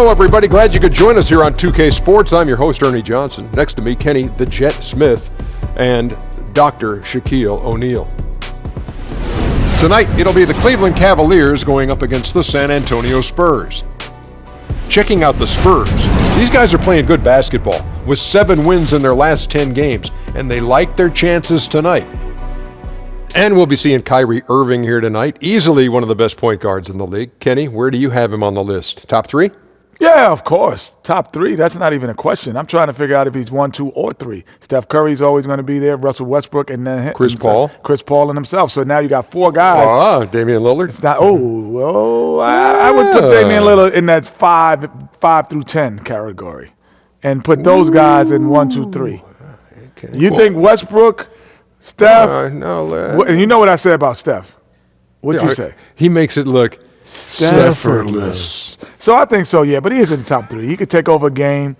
Hello, everybody. Glad you could join us here on 2K Sports. I'm your host, Ernie Johnson. Next to me, Kenny the Jet Smith and Dr. Shaquille O'Neal. Tonight, it'll be the Cleveland Cavaliers going up against the San Antonio Spurs. Checking out the Spurs. These guys are playing good basketball with 7 wins in their last 10 games, and they like their chances tonight. And we'll be seeing Kyrie Irving here tonight, easily one of the best point guards in the league. Kenny, where do you have him on the list? Top 3? Yeah, of course. Top 3. That's not even a question. I'm trying to figure out if he's 1, 2, or 3. Steph Curry's always going to be there. Russell Westbrook, and then Chris Paul and himself. So now you got 4 guys. Damian Lillard. It's not. I would put Damian Lillard in that 5 through 10 category, and put those guys in 1, 2, 3. Okay. You think Westbrook, Steph? No. And you know what I said about Steph? What'd you say? He makes it look effortless. So I think so, yeah. But he is in the top 3. He could take over a game.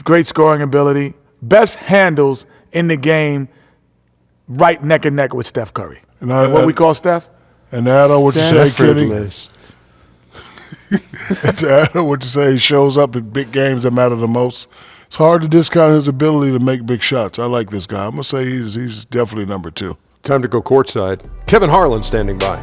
Great scoring ability. Best handles in the game, right neck and neck with Steph Curry. And what we call Steph? And add on what you say, Kenny. To add on what you say, he shows up in big games that matter the most. It's hard to discount his ability to make big shots. I like this guy. I'm going to say he's definitely number 2. Time to go courtside. Kevin Harlan standing by.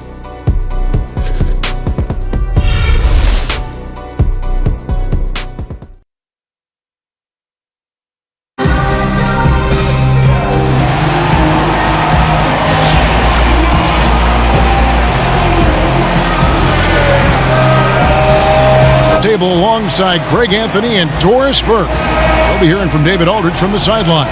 Table alongside Greg Anthony and Doris Burke. We'll be hearing from David Aldridge from the sideline.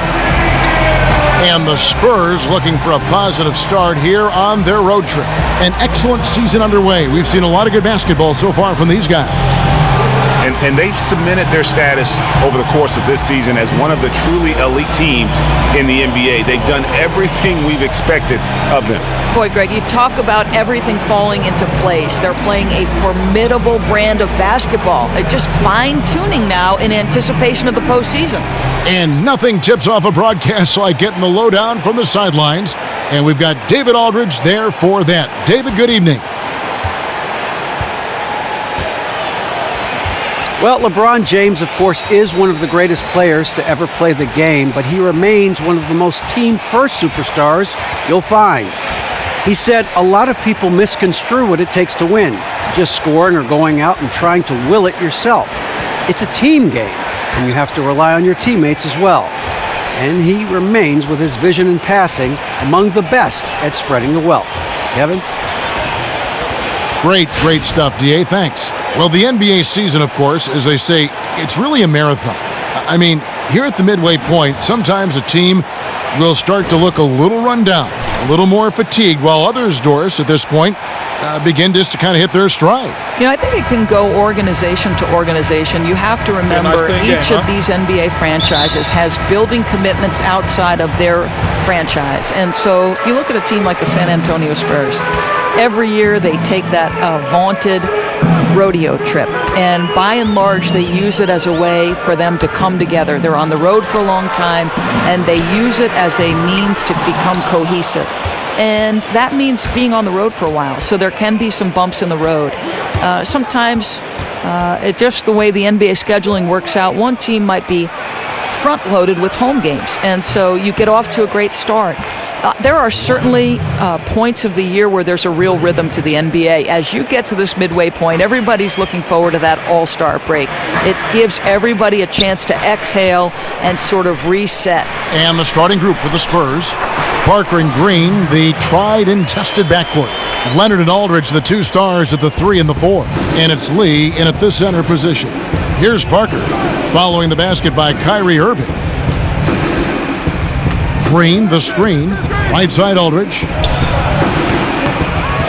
And the Spurs looking for a positive start here on their road trip. An excellent season underway. We've seen a lot of good basketball so far from these guys. And they've cemented their status over the course of this season as one of the truly elite teams in the NBA. They've done everything we've expected of them. Boy, Greg, you talk about everything falling into place. They're playing a formidable brand of basketball. They're just fine-tuning now in anticipation of the postseason. And nothing tips off a broadcast like getting the lowdown from the sidelines. And we've got David Aldridge there for that. David, good evening. Well, LeBron James, of course, is one of the greatest players to ever play the game, but he remains one of the most team-first superstars you'll find. He said a lot of people misconstrue what it takes to win, just scoring or going out and trying to will it yourself. It's a team game, and you have to rely on your teammates as well. And he remains, with his vision and passing, among the best at spreading the wealth. Kevin? Great stuff, DA. Thanks. Well, the NBA season, of course, as they say, it's really a marathon. I mean, here at the midway point, sometimes a team will start to look a little run down, a little more fatigued, while others, Doris, at this point, begin just to kind of hit their stride. You know, I think it can go organization to organization. You have to remember each of these NBA franchises has building commitments outside of their franchise. And so you look at a team like the San Antonio Spurs. Every year they take that vaunted rodeo trip, and by and large they use it as a way for them to come together. They're on the road for a long time, and they use it as a means to become cohesive. And that means being on the road for a while, so there can be some bumps in the road. Sometimes it's just the way the NBA scheduling works out. One team might be front-loaded with home games, and so you get off to a great start. There are certainly points of the year where there's a real rhythm to the NBA. As you get to this midway point, everybody's looking forward to that all-star break. It gives everybody a chance to exhale and sort of reset. And the starting group for the Spurs, Parker and Green, the tried and tested backcourt. Leonard and Aldridge, the 2 stars at the 3 and the 4. And it's Lee in at the center position. Here's Parker, following the basket by Kyrie Irving. Green, the screen. Right side, Aldridge.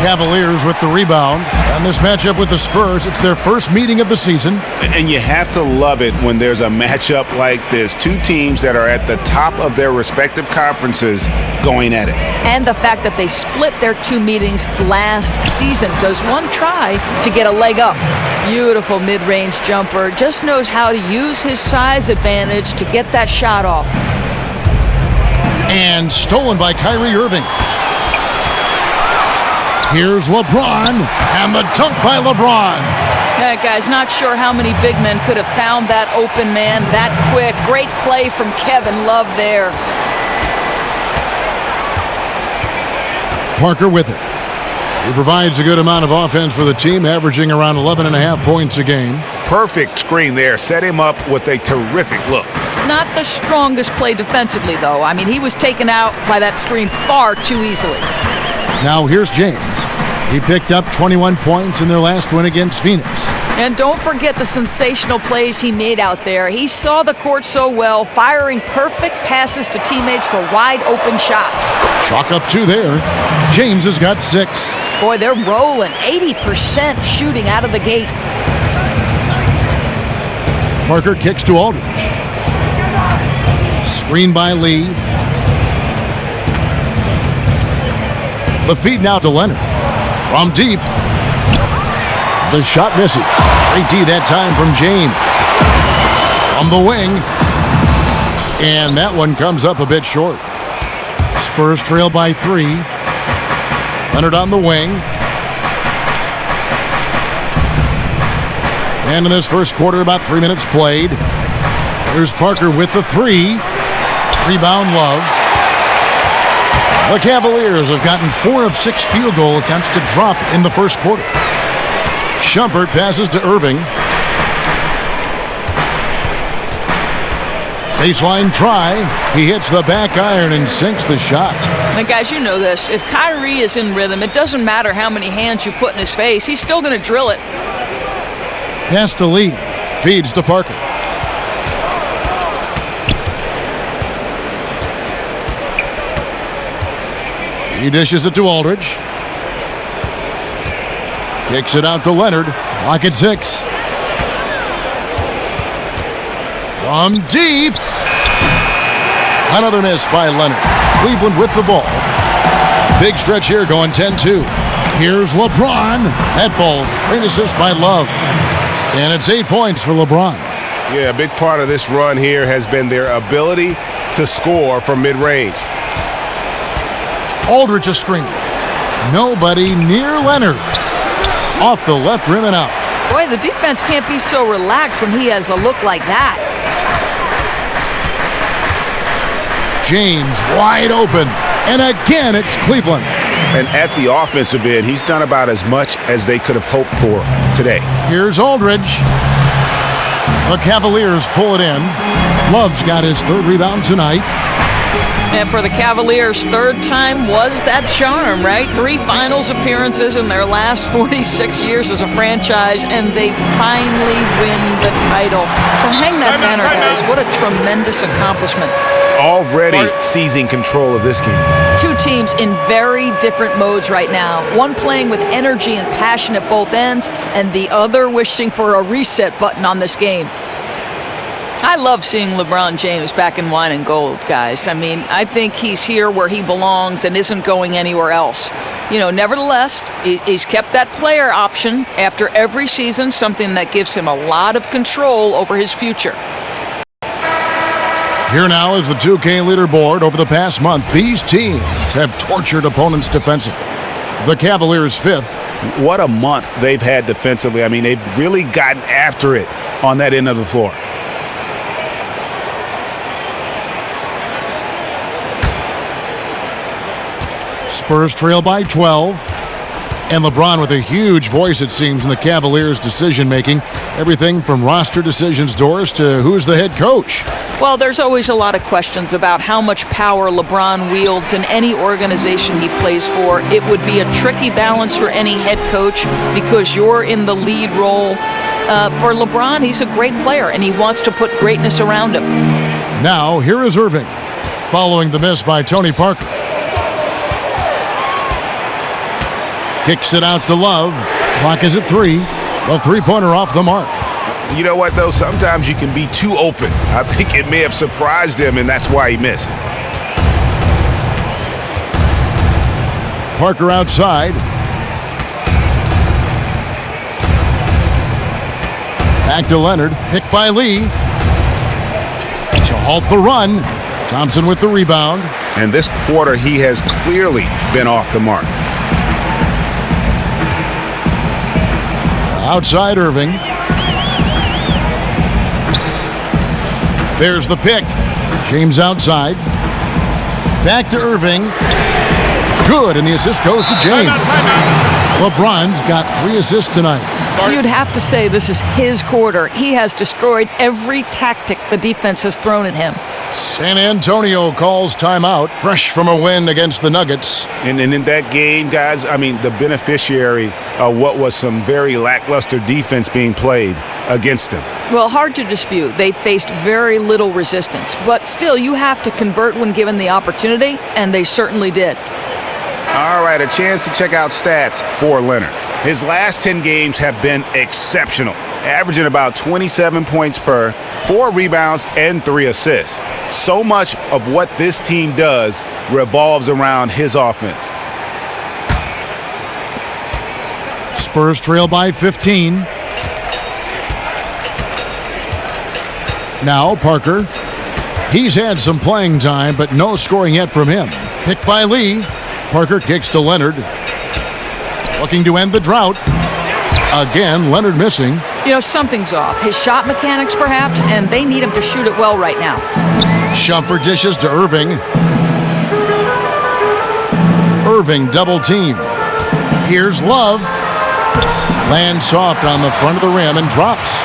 Cavaliers with the rebound. And this matchup with the Spurs, it's their first meeting of the season. And you have to love it when there's a matchup like this. 2 teams that are at the top of their respective conferences going at it. And the fact that they split their 2 meetings last season. Does one try to get a leg up? Beautiful mid-range jumper. Just knows how to use his size advantage to get that shot off. And stolen by Kyrie Irving. Here's LeBron, and the dunk by LeBron. That guy's not sure how many big men could have found that open man that quick. Great play from Kevin Love there. Parker with it. He provides a good amount of offense for the team, averaging around 11.5 points a game. Perfect screen there. Set him up with a terrific look. Not the strongest play defensively, though. I mean, he was taken out by that screen far too easily. Now here's James. He picked up 21 points in their last win against Phoenix. And don't forget the sensational plays he made out there. He saw the court so well, firing perfect passes to teammates for wide open shots. Chalk up 2 there. James has got 6. Boy, they're rolling. 80% shooting out of the gate. Parker kicks to Aldridge. Screen by Lee. The feed now to Leonard. From deep. The shot misses. Great D that time from James. From the wing. And that one comes up a bit short. Spurs trail by 3. Leonard on the wing. And in this first quarter, about 3 minutes played. Here's Parker with the 3. Rebound Love. The Cavaliers have gotten 4 of 6 field goal attempts to drop in the first quarter. Shumpert passes to Irving. Baseline try. He hits the back iron and sinks the shot. Now, guys, you know this. If Kyrie is in rhythm, it doesn't matter how many hands you put in his face. He's still going to drill it. Pass to Lee. Feeds to Parker. He dishes it to Aldridge. Kicks it out to Leonard. Clock at 6. From deep. Another miss by Leonard. Cleveland with the ball. Big stretch here going 10-2. Here's LeBron. That ball's great assist by Love. And it's 8 points for LeBron. Yeah, a big part of this run here has been their ability to score from mid-range. Aldridge a screen. Nobody near Leonard. Off the left rim and out. Boy, the defense can't be so relaxed when he has a look like that. James wide open. And again, it's Cleveland. And at the offensive end, he's done about as much as they could have hoped for today. Here's Aldridge. The Cavaliers pull it in. Love's got his 3rd rebound tonight. And for the Cavaliers, 3rd time was that charm, right? 3 finals appearances in their last 46 years as a franchise, and they finally win the title. To hang that banner, guys, what a tremendous accomplishment. Already seizing control of this game. 2 teams in very different modes right now. One playing with energy and passion at both ends, and the other wishing for a reset button on this game. I love seeing LeBron James back in wine and gold, guys. I mean, I think he's here where he belongs and isn't going anywhere else. You know, nevertheless, he's kept that player option after every season, something that gives him a lot of control over his future. Here now is the 2K leaderboard. Over the past month, these teams have tortured opponents defensively. The Cavaliers 5th. What a month they've had defensively. I mean, they've really gotten after it on that end of the floor. Spurs trail by 12. And LeBron with a huge voice, it seems, in the Cavaliers' decision-making. Everything from roster decisions, Doris, to who's the head coach. Well, there's always a lot of questions about how much power LeBron wields in any organization he plays for. It would be a tricky balance for any head coach because you're in the lead role. For LeBron, he's a great player, and he wants to put greatness around him. Now, here is Irving, following the miss by Tony Parker. Kicks it out to Love. Clock is at 3. The 3-pointer off the mark. You know what, though? Sometimes you can be too open. I think it may have surprised him, and that's why he missed. Parker outside. Back to Leonard. Picked by Lee. To halt the run. Thompson with the rebound. And this quarter, he has clearly been off the mark. Outside Irving. There's the pick. James outside. Back to Irving. Good, and the assist goes to James. LeBron's got 3 assists tonight. You'd have to say this is his quarter. He has destroyed every tactic the defense has thrown at him. San Antonio calls timeout, fresh from a win against the Nuggets. And in that game, guys, I mean, the beneficiary of what was some very lackluster defense being played against them. Well, hard to dispute. They faced very little resistance. But still, you have to convert when given the opportunity, and they certainly did. All right, a chance to check out stats for Leonard. His last 10 games have been exceptional, averaging about 27 points per, 4 rebounds, and 3 assists. So much of what this team does revolves around his offense. Spurs trail by 15. Now Parker. He's had some playing time, but no scoring yet from him. Picked by Lee. Parker kicks to Leonard. Looking to end the drought. Again, Leonard missing. You know, something's off. His shot mechanics, perhaps, and they need him to shoot it well right now. Shumpert dishes to Irving. Irving double team. Here's Love. Lands soft on the front of the rim and drops.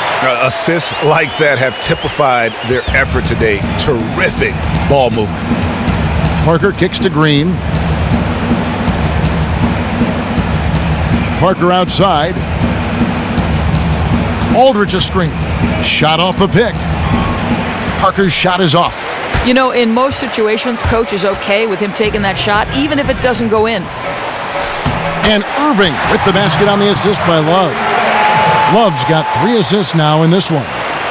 Assists like that have typified their effort today. Terrific ball movement. Parker kicks to Green. Parker outside. Aldridge a screen. Shot off the pick. Parker's shot is off. You know, in most situations, coach is okay with him taking that shot, even if it doesn't go in. And Irving with the basket on the assist by Love. Love's got 3 assists now in this one.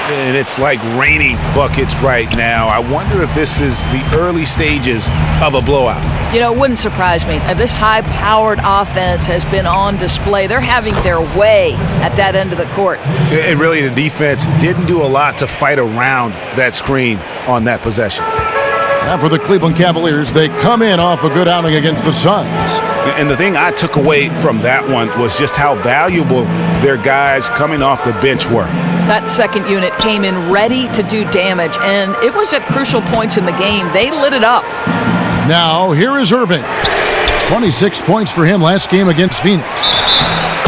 And it's like raining buckets right now. I wonder if this is the early stages of a blowout. You know, it wouldn't surprise me. This high-powered offense has been on display. They're having their way at that end of the court. And really, the defense didn't do a lot to fight around that screen on that possession. And for the Cleveland Cavaliers, they come in off a good outing against the Suns. And the thing I took away from that one was just how valuable their guys coming off the bench were. That second unit came in ready to do damage, and it was at crucial points in the game. They lit it up. Now, here is Irving. 26 points for him last game against Phoenix.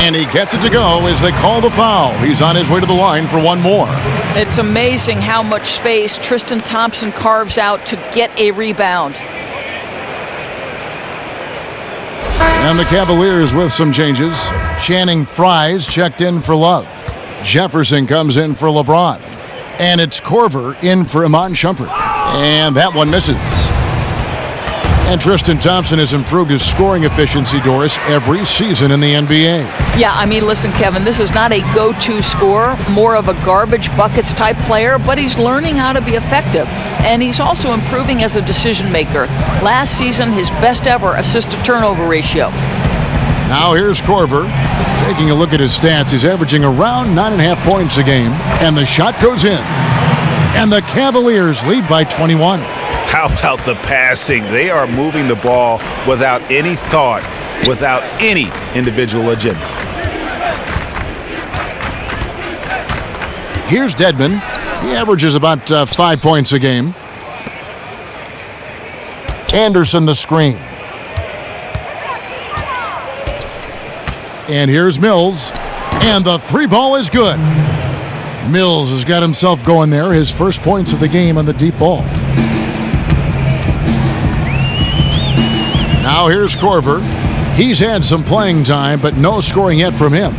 And he gets it to go as they call the foul. He's on his way to the line for one more. It's amazing how much space Tristan Thompson carves out to get a rebound. And the Cavaliers with some changes. Channing Frye's checked in for Love. Jefferson comes in for LeBron. And it's Korver in for Iman Shumpert. And that one misses. And Tristan Thompson has improved his scoring efficiency, Doris, every season in the NBA. Yeah, I mean, listen, Kevin, this is not a go-to scorer, more of a garbage buckets type player, but he's learning how to be effective. And he's also improving as a decision maker. Last season, his best ever assist-to-turnover ratio. Now here's Korver. Taking a look at his stats, he's averaging around 9.5 points a game. And the shot goes in. And the Cavaliers lead by 21. How about the passing? They are moving the ball without any thought, without any individual agendas. Here's Dedmon. He averages about 5 points a game. Anderson the screen. And here's Mills. And the 3 ball is good. Mills has got himself going there. His first points of the game on the deep ball. Now here's Korver. He's had some playing time, but no scoring yet from him.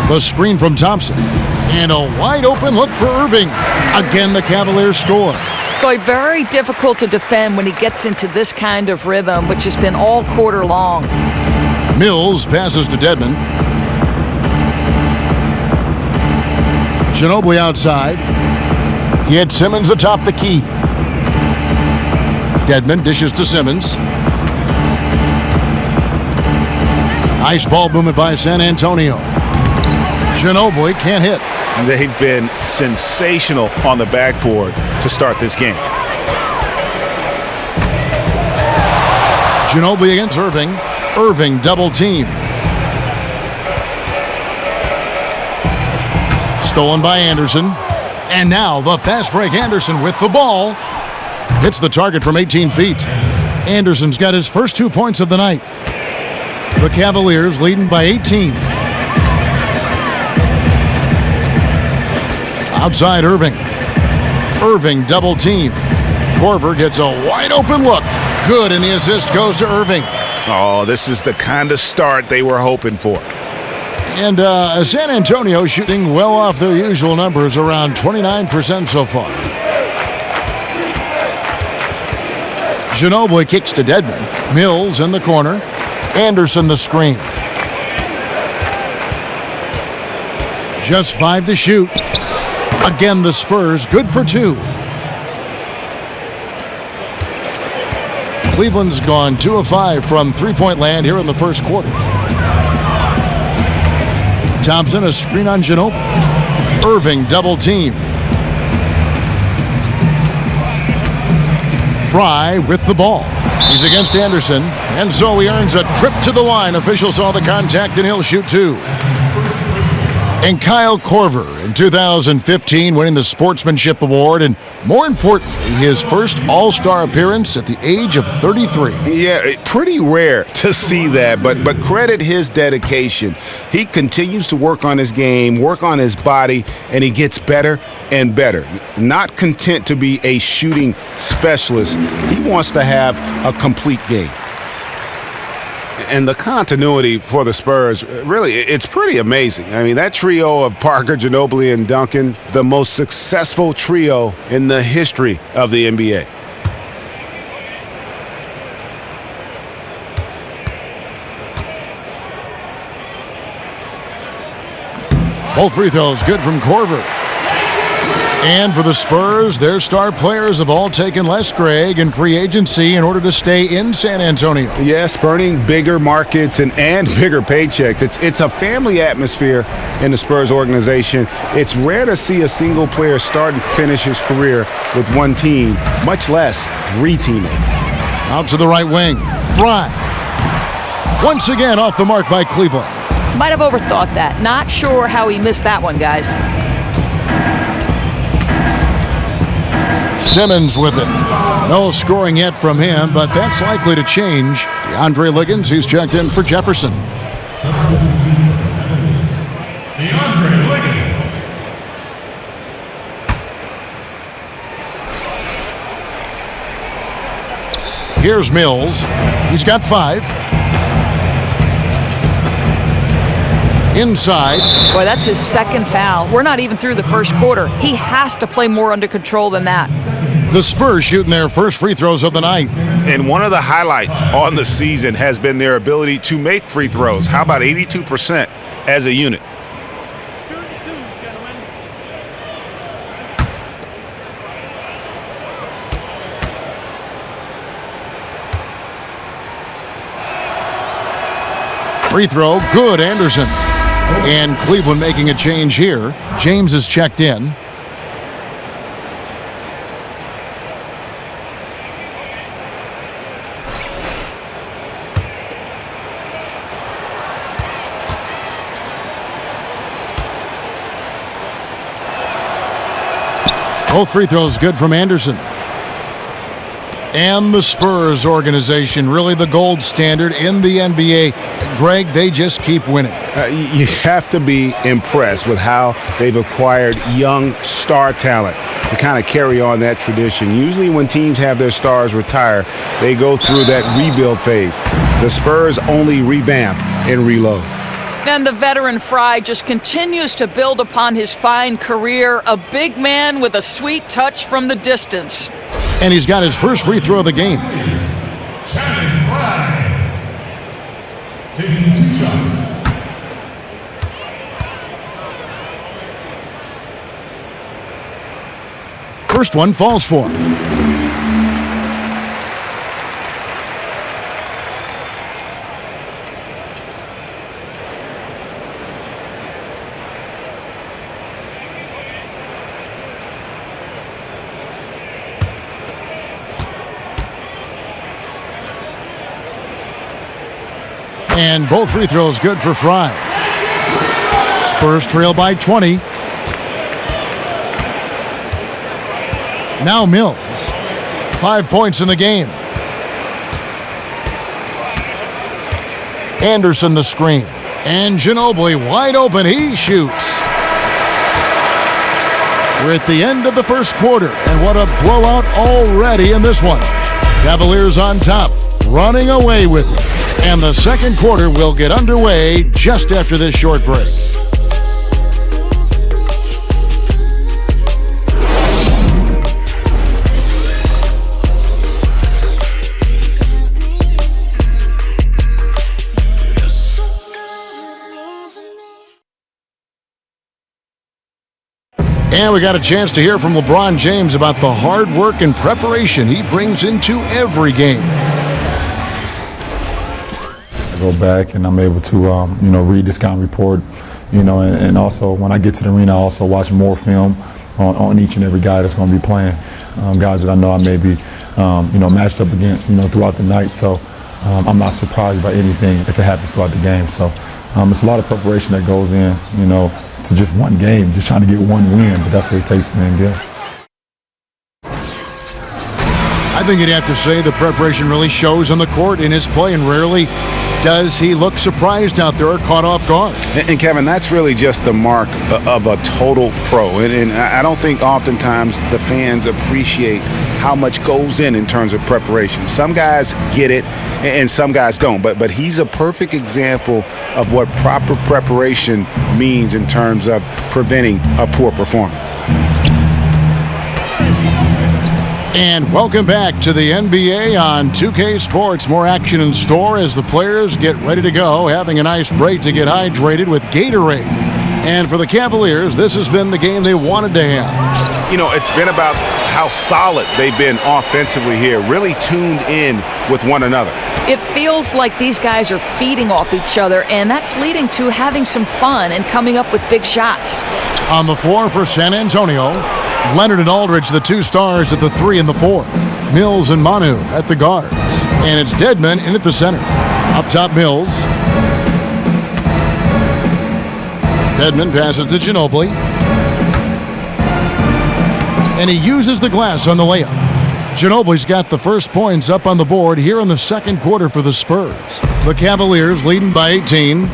The screen from Thompson. And a wide open look for Irving. Again, the Cavaliers score. Boy, very difficult to defend when he gets into this kind of rhythm, which has been all quarter long. Mills passes to Dedmon. Ginobili outside. He had Simmons atop the key. Dedmon dishes to Simmons. Nice ball movement by San Antonio. Ginobili can't hit. They've been sensational on the backboard to start this game. Ginobili against Irving. Irving double team. Stolen by Anderson. And now the fast break Anderson with the ball. Hits the target from 18 feet. Anderson's got his first 2 points of the night. The Cavaliers leading by 18. Outside Irving. Irving double team. Korver gets a wide open look. Good, and the assist goes to Irving. Oh, this is the kind of start they were hoping for. And San Antonio shooting well off their usual numbers, around 29% so far. Ginobili kicks to Dedmon. Mills in the corner. Anderson the screen. Just 5 to shoot. Again, the Spurs good for 2. Cleveland's gone 2 of 5 from three-point land here in the first quarter. Thompson a screen on Ginobili. Irving double team. Fry with the ball. He's against Anderson, and so he earns a trip to the line. Officials saw the contact, and he'll shoot 2. And Kyle Korver in 2015 winning the Sportsmanship Award, and more importantly, his first All-Star appearance at the age of 33. Yeah, pretty rare to see that, but credit his dedication. He continues to work on his game, work on his body, and he gets better and better. Not content to be a shooting specialist, he wants to have a complete game. And the continuity for the Spurs, really, it's pretty amazing. I mean, that trio of Parker, Ginobili, and Duncan, the most successful trio in the history of the NBA. Both free throws good from Korver. And for the Spurs, their star players have all taken less, Greg, in free agency in order to stay in San Antonio. Yes, burning bigger markets and bigger paychecks. It's a family atmosphere in the Spurs organization. It's rare to see a single player start and finish his career with one team, much less 3 teammates. Out to the right wing. Fry. Once again off the mark by Cleveland. Might have overthought that. Not sure how he missed that one, guys. Simmons with it. No scoring yet from him, but that's likely to change. DeAndre Liggins, he's checked in for Jefferson. DeAndre Liggins. Here's Mills. He's got 5. Inside. Boy, that's his second foul. We're not even through the first quarter. He has to play more under control than that. The Spurs shooting their first free throws of the night. And one of the highlights on the season has been their ability to make free throws. How about 82% as a unit? Free throw, good, Anderson. And Cleveland making a change here. James is checked in. Both free throws good from Anderson. And the Spurs organization, really the gold standard in the NBA. Greg, they just keep winning. You have to be impressed with how they've acquired young star talent to kind of carry on that tradition. Usually when teams have their stars retire, they go through that rebuild phase. The Spurs only revamp and reload. And the veteran Fry just continues to build upon his fine career. A big man with a sweet touch from the distance. And he's got his first free throw of the game. Channing Frye. Taking 2 shots. First one falls for him. And both free throws good for Fry. Spurs trail by 20. Now Mills. 5 points in the game. Anderson the screen. And Ginobili wide open. He shoots. We're at the end of the first quarter. And what a blowout already in this one. Cavaliers on top, running away with it. And the second quarter will get underway just after this short break. And we got a chance to hear from LeBron James about the hard work and preparation he brings into every game. I go back and I'm able to, read the scouting report, and also when I get to the arena, I also watch more film on each and every guy that's going to be playing, guys that I know I may be, matched up against, throughout the night. So I'm not surprised by anything if it happens throughout the game. So it's a lot of preparation that goes in, to just one game, just trying to get one win, but that's what it takes to win good. I think you'd have to say the preparation really shows on the court in his play, and rarely does he look surprised out there or caught off guard. And Kevin, that's really just the mark of a total pro. And I don't think oftentimes the fans appreciate how much goes in terms of preparation. Some guys get it and some guys don't. But he's a perfect example of what proper preparation means in terms of preventing a poor performance. And welcome back to the NBA on 2K Sports. More action in store as the players get ready to go, having a nice break to get hydrated with Gatorade. And for the Cavaliers, this has been the game they wanted to have. It's been about how solid they've been offensively here, really tuned in with one another. It feels like these guys are feeding off each other, and that's leading to having some fun and coming up with big shots. On the floor for San Antonio, Leonard and Aldridge, the two stars at the 3 and the 4. Mills and Manu at the guards. And it's Dedmon in at the center. Up top, Mills. Dedmon passes to Ginobili. And he uses the glass on the layup. Ginobili's got the first points up on the board here in the second quarter for the Spurs. The Cavaliers leading by 18.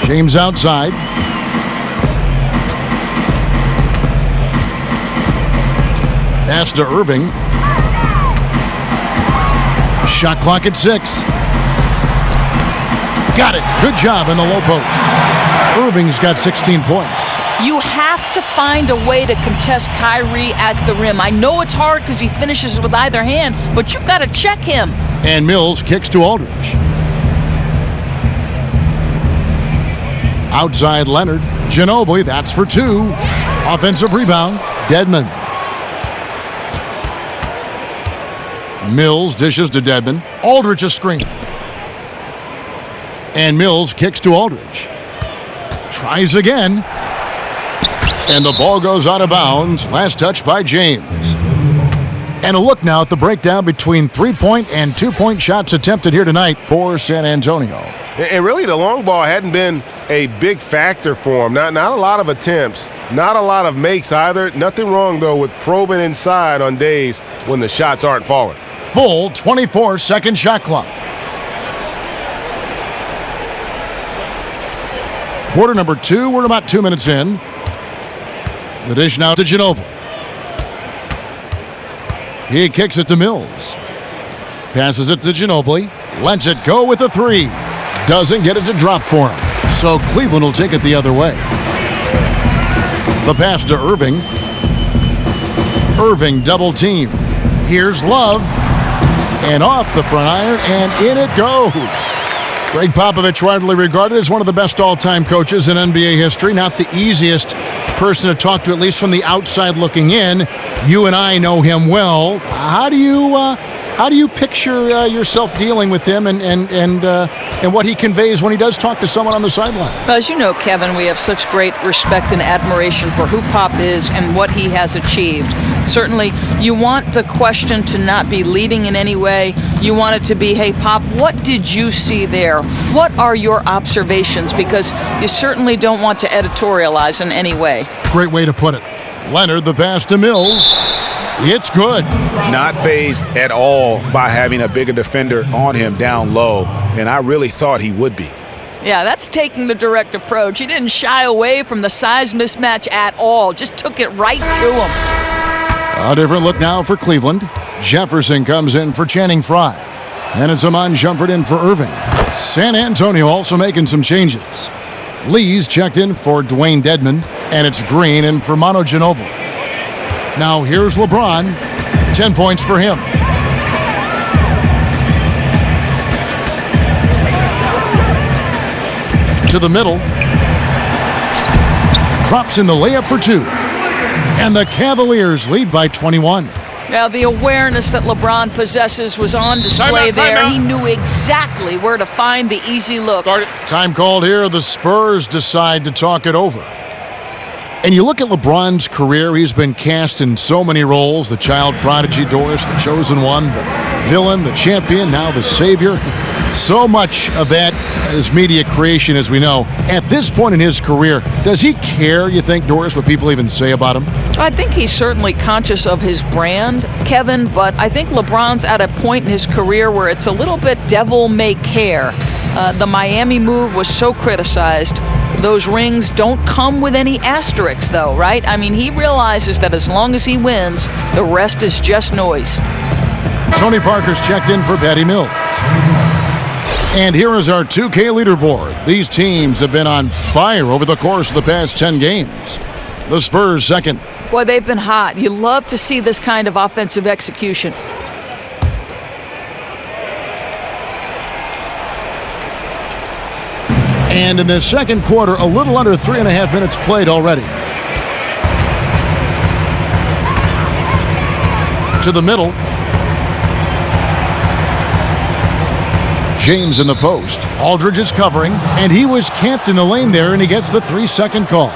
James outside. Pass to Irving. Shot clock at 6. Got it. Good job in the low post. Irving's got 16 points. You have to find a way to contest Kyrie at the rim. I know it's hard because he finishes with either hand, but you've got to check him. And Mills kicks to Aldridge. Outside Leonard. Ginobili, that's for 2. Offensive rebound. Dedmon. Mills dishes to Dedmon. Aldridge a screen. And Mills kicks to Aldridge. Tries again. And the ball goes out of bounds. Last touch by James. And a look now at the breakdown between 3-point and 2-point shots attempted here tonight for San Antonio. And really the long ball hadn't been a big factor for him. Not a lot of attempts. Not a lot of makes either. Nothing wrong, though, with probing inside on days when the shots aren't falling. Full 24-second shot clock. Quarter number 2, we're about 2 minutes in. The dish now to Ginobili. He kicks it to Mills. Passes it to Ginobili. Lets it go with a 3. Doesn't get it to drop for him. So Cleveland will take it the other way. The pass to Irving. Irving double team. Here's Love. And off the front iron, and in it goes. Greg Popovich, widely regarded as one of the best all-time coaches in NBA history. Not the easiest person to talk to, at least from the outside looking in. You and I know him well. How do you picture yourself dealing with him and what he conveys when he does talk to someone on the sideline? Well, as you know, Kevin, we have such great respect and admiration for who Pop is and what he has achieved. Certainly, you want the question to not be leading in any way. You want it to be, hey, Pop, what did you see there? What are your observations? Because you certainly don't want to editorialize in any way. Great way to put it. Leonard, the pass to Mills. It's good. Not fazed at all by having a bigger defender on him down low, and I really thought he would be. Yeah, that's taking the direct approach. He didn't shy away from the size mismatch at all. Just took it right to him. A different look now for Cleveland. Jefferson comes in for Channing Frye. And it's Amon Shumpert in for Irving. San Antonio also making some changes. Lee's checked in for Dwayne Dedman, and it's Green in for Manu Ginobili. Now here's LeBron. 10 points for him. To the middle. Drops in the layup for 2. And the Cavaliers lead by 21. Now, the awareness that LeBron possesses was on display there. He knew exactly where to find the easy look. Time called here. The Spurs decide to talk it over. And you look at LeBron's career, he's been cast in so many roles. The child prodigy, Doris, the chosen one, the villain, the champion, now the savior. So much of that is media creation, as we know. At this point in his career, does he care, you think, Doris, what people even say about him? I think he's certainly conscious of his brand, Kevin, but I think LeBron's at a point in his career where it's a little bit devil may care. The Miami move was so criticized. Those rings don't come with any asterisks, though, right? I mean, he realizes that as long as he wins, the rest is just noise. Tony Parker's checked in for Patty Mills. And here is our 2K leaderboard. These teams have been on fire over the course of the past 10 games. The Spurs second. Boy, they've been hot. You love to see this kind of offensive execution. And in the second quarter, a little under 3.5 minutes played already. To the middle. James in the post. Aldridge is covering, and he was camped in the lane there, and he gets the 3-second call.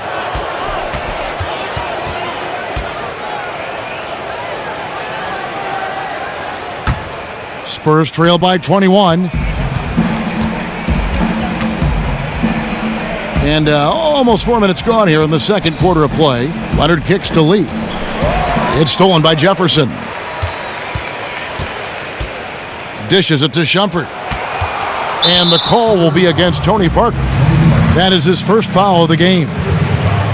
Spurs trail by 21. And almost 4 minutes gone here in the second quarter of play. Leonard kicks to Lee. It's stolen by Jefferson. Dishes it to Shumpert. And the call will be against Tony Parker. That is his first foul of the game.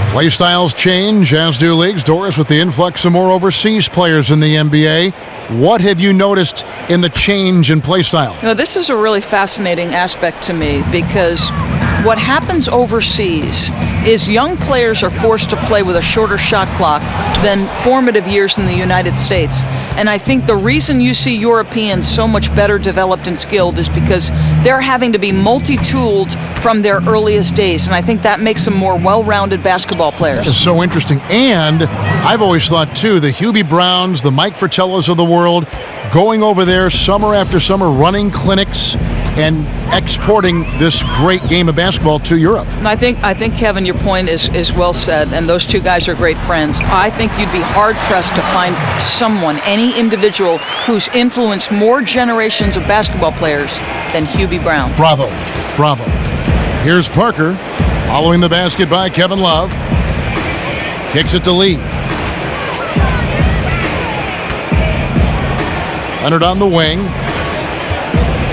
Play styles change, as do leagues. Doris, with the influx of more overseas players in the NBA, what have you noticed in the change in play style? Now, this is a really fascinating aspect to me because what happens overseas is young players are forced to play with a shorter shot clock than formative years in the United States. And I think the reason you see Europeans so much better developed and skilled is because they're having to be multi-tooled from their earliest days. And I think that makes them more well-rounded basketball players. That is so interesting. And I've always thought, too, the Hubie Browns, the Mike Fratellos of the world, going over there summer after summer, running clinics and exporting this great game of basketball to Europe. And I think, Kevin, your point is well said, and those two guys are great friends. I think you'd be hard-pressed to find someone, any individual, who's influenced more generations of basketball players than Hubie Brown. Bravo. Bravo. Here's Parker, following the basket by Kevin Love. Kicks it to Lee. Leonard on the wing.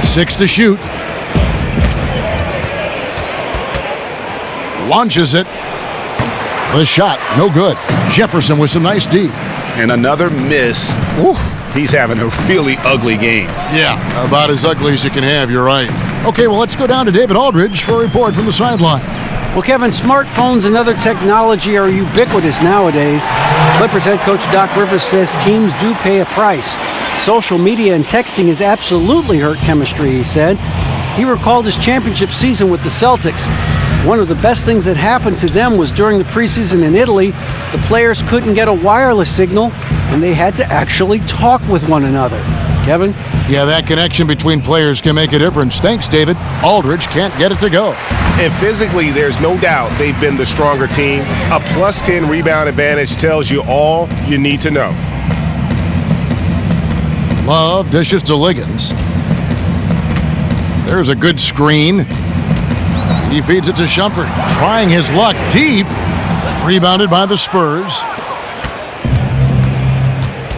6 to shoot. Launches it. The shot, no good. Jefferson with some nice D. And another miss. Oof. He's having a really ugly game. Yeah, about as ugly as you can have, you're right. Okay, well, let's go down to David Aldridge for a report from the sideline. Well, Kevin, smartphones and other technology are ubiquitous nowadays. Clippers head coach Doc Rivers says teams do pay a price. Social media and texting has absolutely hurt chemistry, he said. He recalled his championship season with the Celtics. One of the best things that happened to them was during the preseason in Italy, the players couldn't get a wireless signal, and they had to actually talk with one another. Kevin? Yeah, that connection between players can make a difference. Thanks, David. Aldridge can't get it to go. And physically, there's no doubt they've been the stronger team. A plus 10 rebound advantage tells you all you need to know. Love dishes to Liggins. There's a good screen. He feeds it to Shumpert, trying his luck deep. Rebounded by the Spurs.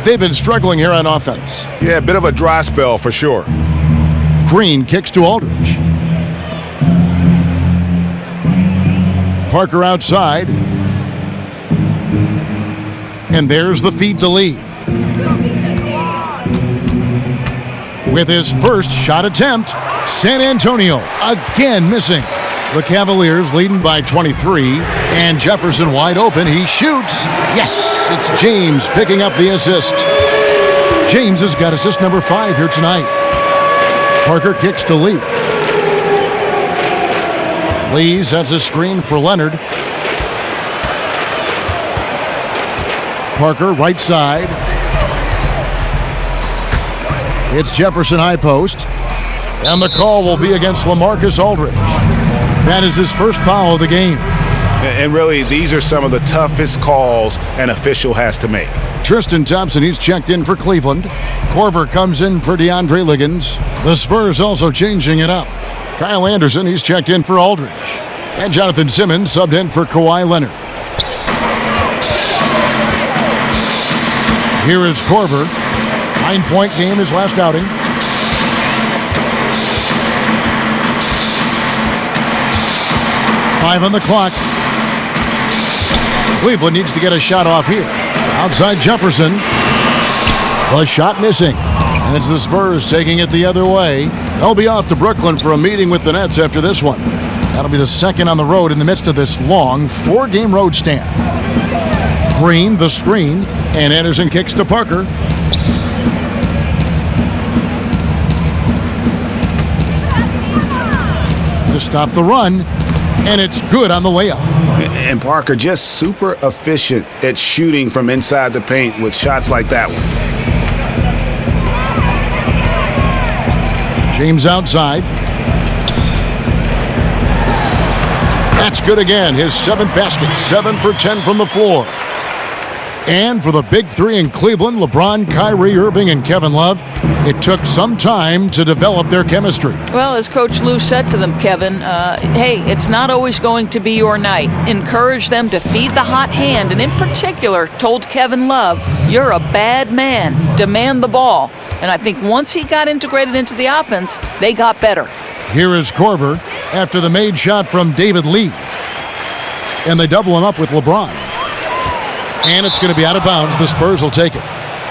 They've been struggling here on offense. Yeah, a bit of a dry spell for sure. Green kicks to Aldridge. Parker outside. And there's the feed to Lee. With his first shot attempt, San Antonio again missing. The Cavaliers leading by 23, and Jefferson wide open. He shoots. Yes, it's James picking up the assist. James has got assist number 5 here tonight. Parker kicks to Lee. Lee sets a screen for Leonard. Parker right side. It's Jefferson high post. And the call will be against LaMarcus Aldridge. That is his first foul of the game. And really, these are some of the toughest calls an official has to make. Tristan Thompson, he's checked in for Cleveland. Korver comes in for DeAndre Liggins. The Spurs also changing it up. Kyle Anderson, he's checked in for Aldridge. And Jonathan Simmons subbed in for Kawhi Leonard. Here is Korver. 9-point game his last outing. Five on the clock. Cleveland needs to get a shot off here. Outside Jefferson. The shot missing. And it's the Spurs taking it the other way. They'll be off to Brooklyn for a meeting with the Nets after this one. That'll be the second on the road in the midst of this long 4-game road stand. Green, the screen, and Anderson kicks to Parker. To stop the run, and it's good on the layup. And Parker just super efficient at shooting from inside the paint with shots like that one. James outside. That's good again. His 7th basket. 7 for 10 from the floor. And for the big three in Cleveland, LeBron, Kyrie Irving, and Kevin Love, it took some time to develop their chemistry. Well, as Coach Lou said to them, Kevin, hey, it's not always going to be your night. Encourage them to feed the hot hand, and in particular told Kevin Love, you're a bad man. Demand the ball. And I think once he got integrated into the offense, they got better. Here is Korver after the made shot from David Lee. And they double him up with LeBron. And it's going to be out of bounds. The Spurs will take it.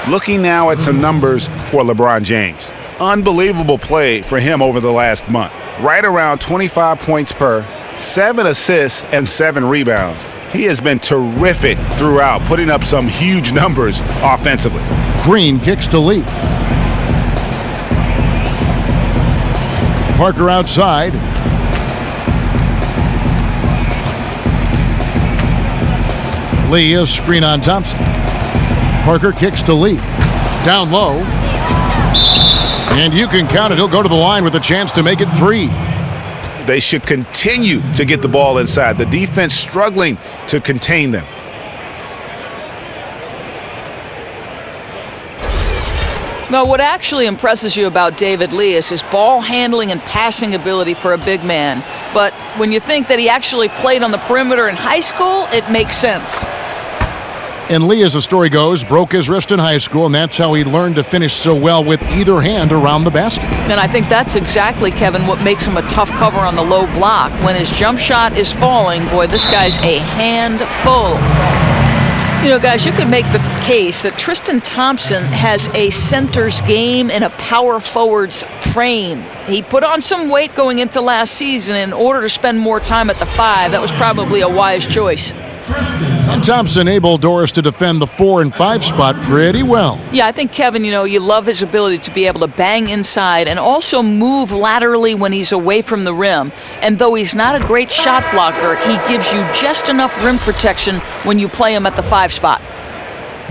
Looking now at some numbers for LeBron James. Unbelievable play for him over the last month. Right around 25 points per, 7 assists, and 7 rebounds. He has been terrific throughout, putting up some huge numbers offensively. Green kicks to Lee. Parker outside. Lee, a screen on Thompson. Parker kicks to Lee. Down low. And you can count it. He'll go to the line with a chance to make it 3. They should continue to get the ball inside. The defense struggling to contain them. No, what actually impresses you about David Lee is his ball handling and passing ability for a big man. But when you think that he actually played on the perimeter in high school, it makes sense. And Lee, as the story goes, broke his wrist in high school, and that's how he learned to finish so well with either hand around the basket. And I think that's exactly, Kevin, what makes him a tough cover on the low block. When his jump shot is falling, boy, this guy's a handful. You know, guys, you could make the case that Tristan Thompson has a center's game and a power forward's frame. He put on some weight going into last season in order to spend more time at the 5. That was probably a wise choice. And Thompson able Doris to defend the 4 and 5 spot pretty well. Yeah, I think, Kevin, you love his ability to be able to bang inside and also move laterally when he's away from the rim. And though he's not a great shot blocker, he gives you just enough rim protection when you play him at the 5 spot.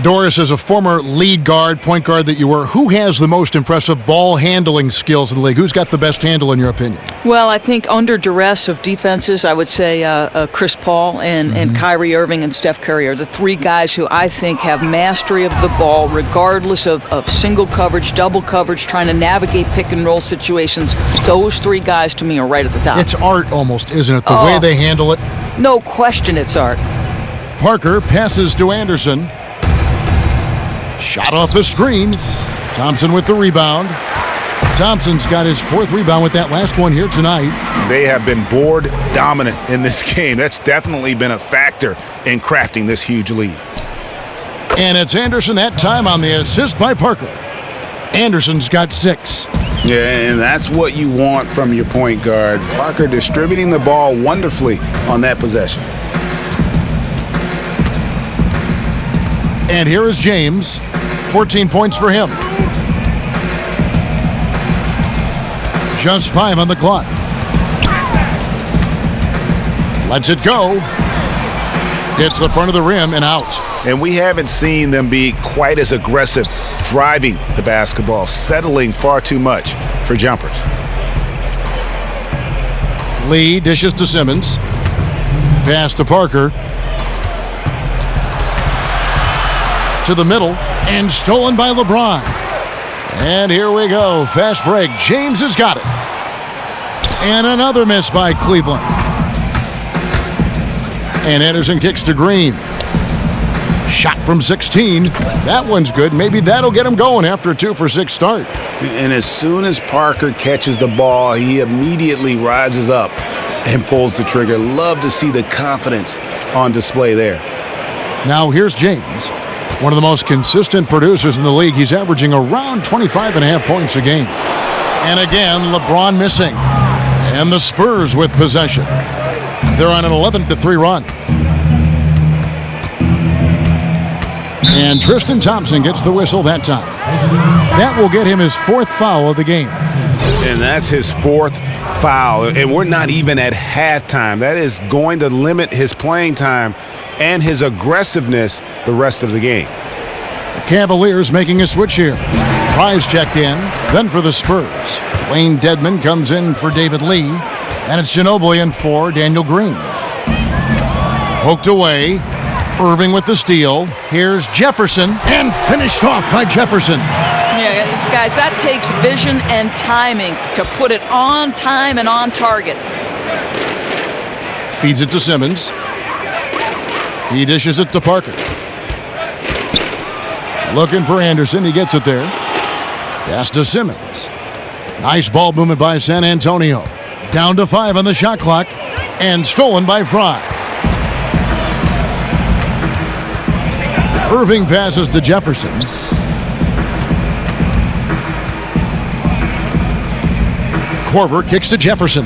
Doris, as a former lead guard, point guard that you were, who has the most impressive ball handling skills in the league? Who's got the best handle in your opinion? Well, I think under duress of defenses, I would say Chris Paul and Kyrie Irving and Steph Curry are the three guys who I think have mastery of the ball regardless of single coverage, double coverage, trying to navigate pick and roll situations. Those three guys to me are right at the top. It's art almost, isn't it? The way they handle it. No question it's art. Parker passes to Anderson. Shot off the screen. Thompson with the rebound. Thompson's got his 4th rebound with that last one here tonight. They have been board dominant in this game. That's definitely been a factor in crafting this huge lead. And it's Anderson that time on the assist by Parker. Anderson's got 6. Yeah, and that's what you want from your point guard. Parker distributing the ball wonderfully on that possession. And here is James. 14 points for him. Just 5 on the clock. Lets it go. Hits the front of the rim and out. And we haven't seen them be quite as aggressive driving the basketball, settling far too much for jumpers. Lee dishes to Simmons. Pass to Parker. To the middle, and stolen by LeBron. And here we go. Fast break. James has got it. And another miss by Cleveland. And Anderson kicks to Green. Shot from 16. That one's good. Maybe that'll get him going after a 2-for-6 start. And as soon as Parker catches the ball, he immediately rises up and pulls the trigger. Love to see the confidence on display there. Now here's James. One of the most consistent producers in the league. He's averaging around 25.5 points a game. And again, LeBron missing. And the Spurs with possession. They're on an 11-3 run. And Tristan Thompson gets the whistle that time. That will get him his 4th foul of the game. And that's his 4th foul. And we're not even at halftime. That is going to limit his playing time and his aggressiveness the rest of the game. The Cavaliers making a switch here. Prize checked in, then for the Spurs. Wayne Dedman comes in for David Lee, and it's Ginobili in for Daniel Green. Poked away. Irving with the steal. Here's Jefferson, and finished off by Jefferson. Yeah, guys, that takes vision and timing to put it on time and on target. Feeds it to Simmons. He dishes it to Parker. Looking for Anderson. He gets it there. Pass to Simmons. Nice ball movement by San Antonio. Down to 5 on the shot clock. And stolen by Fry. Irving passes to Jefferson. Korver kicks to Jefferson.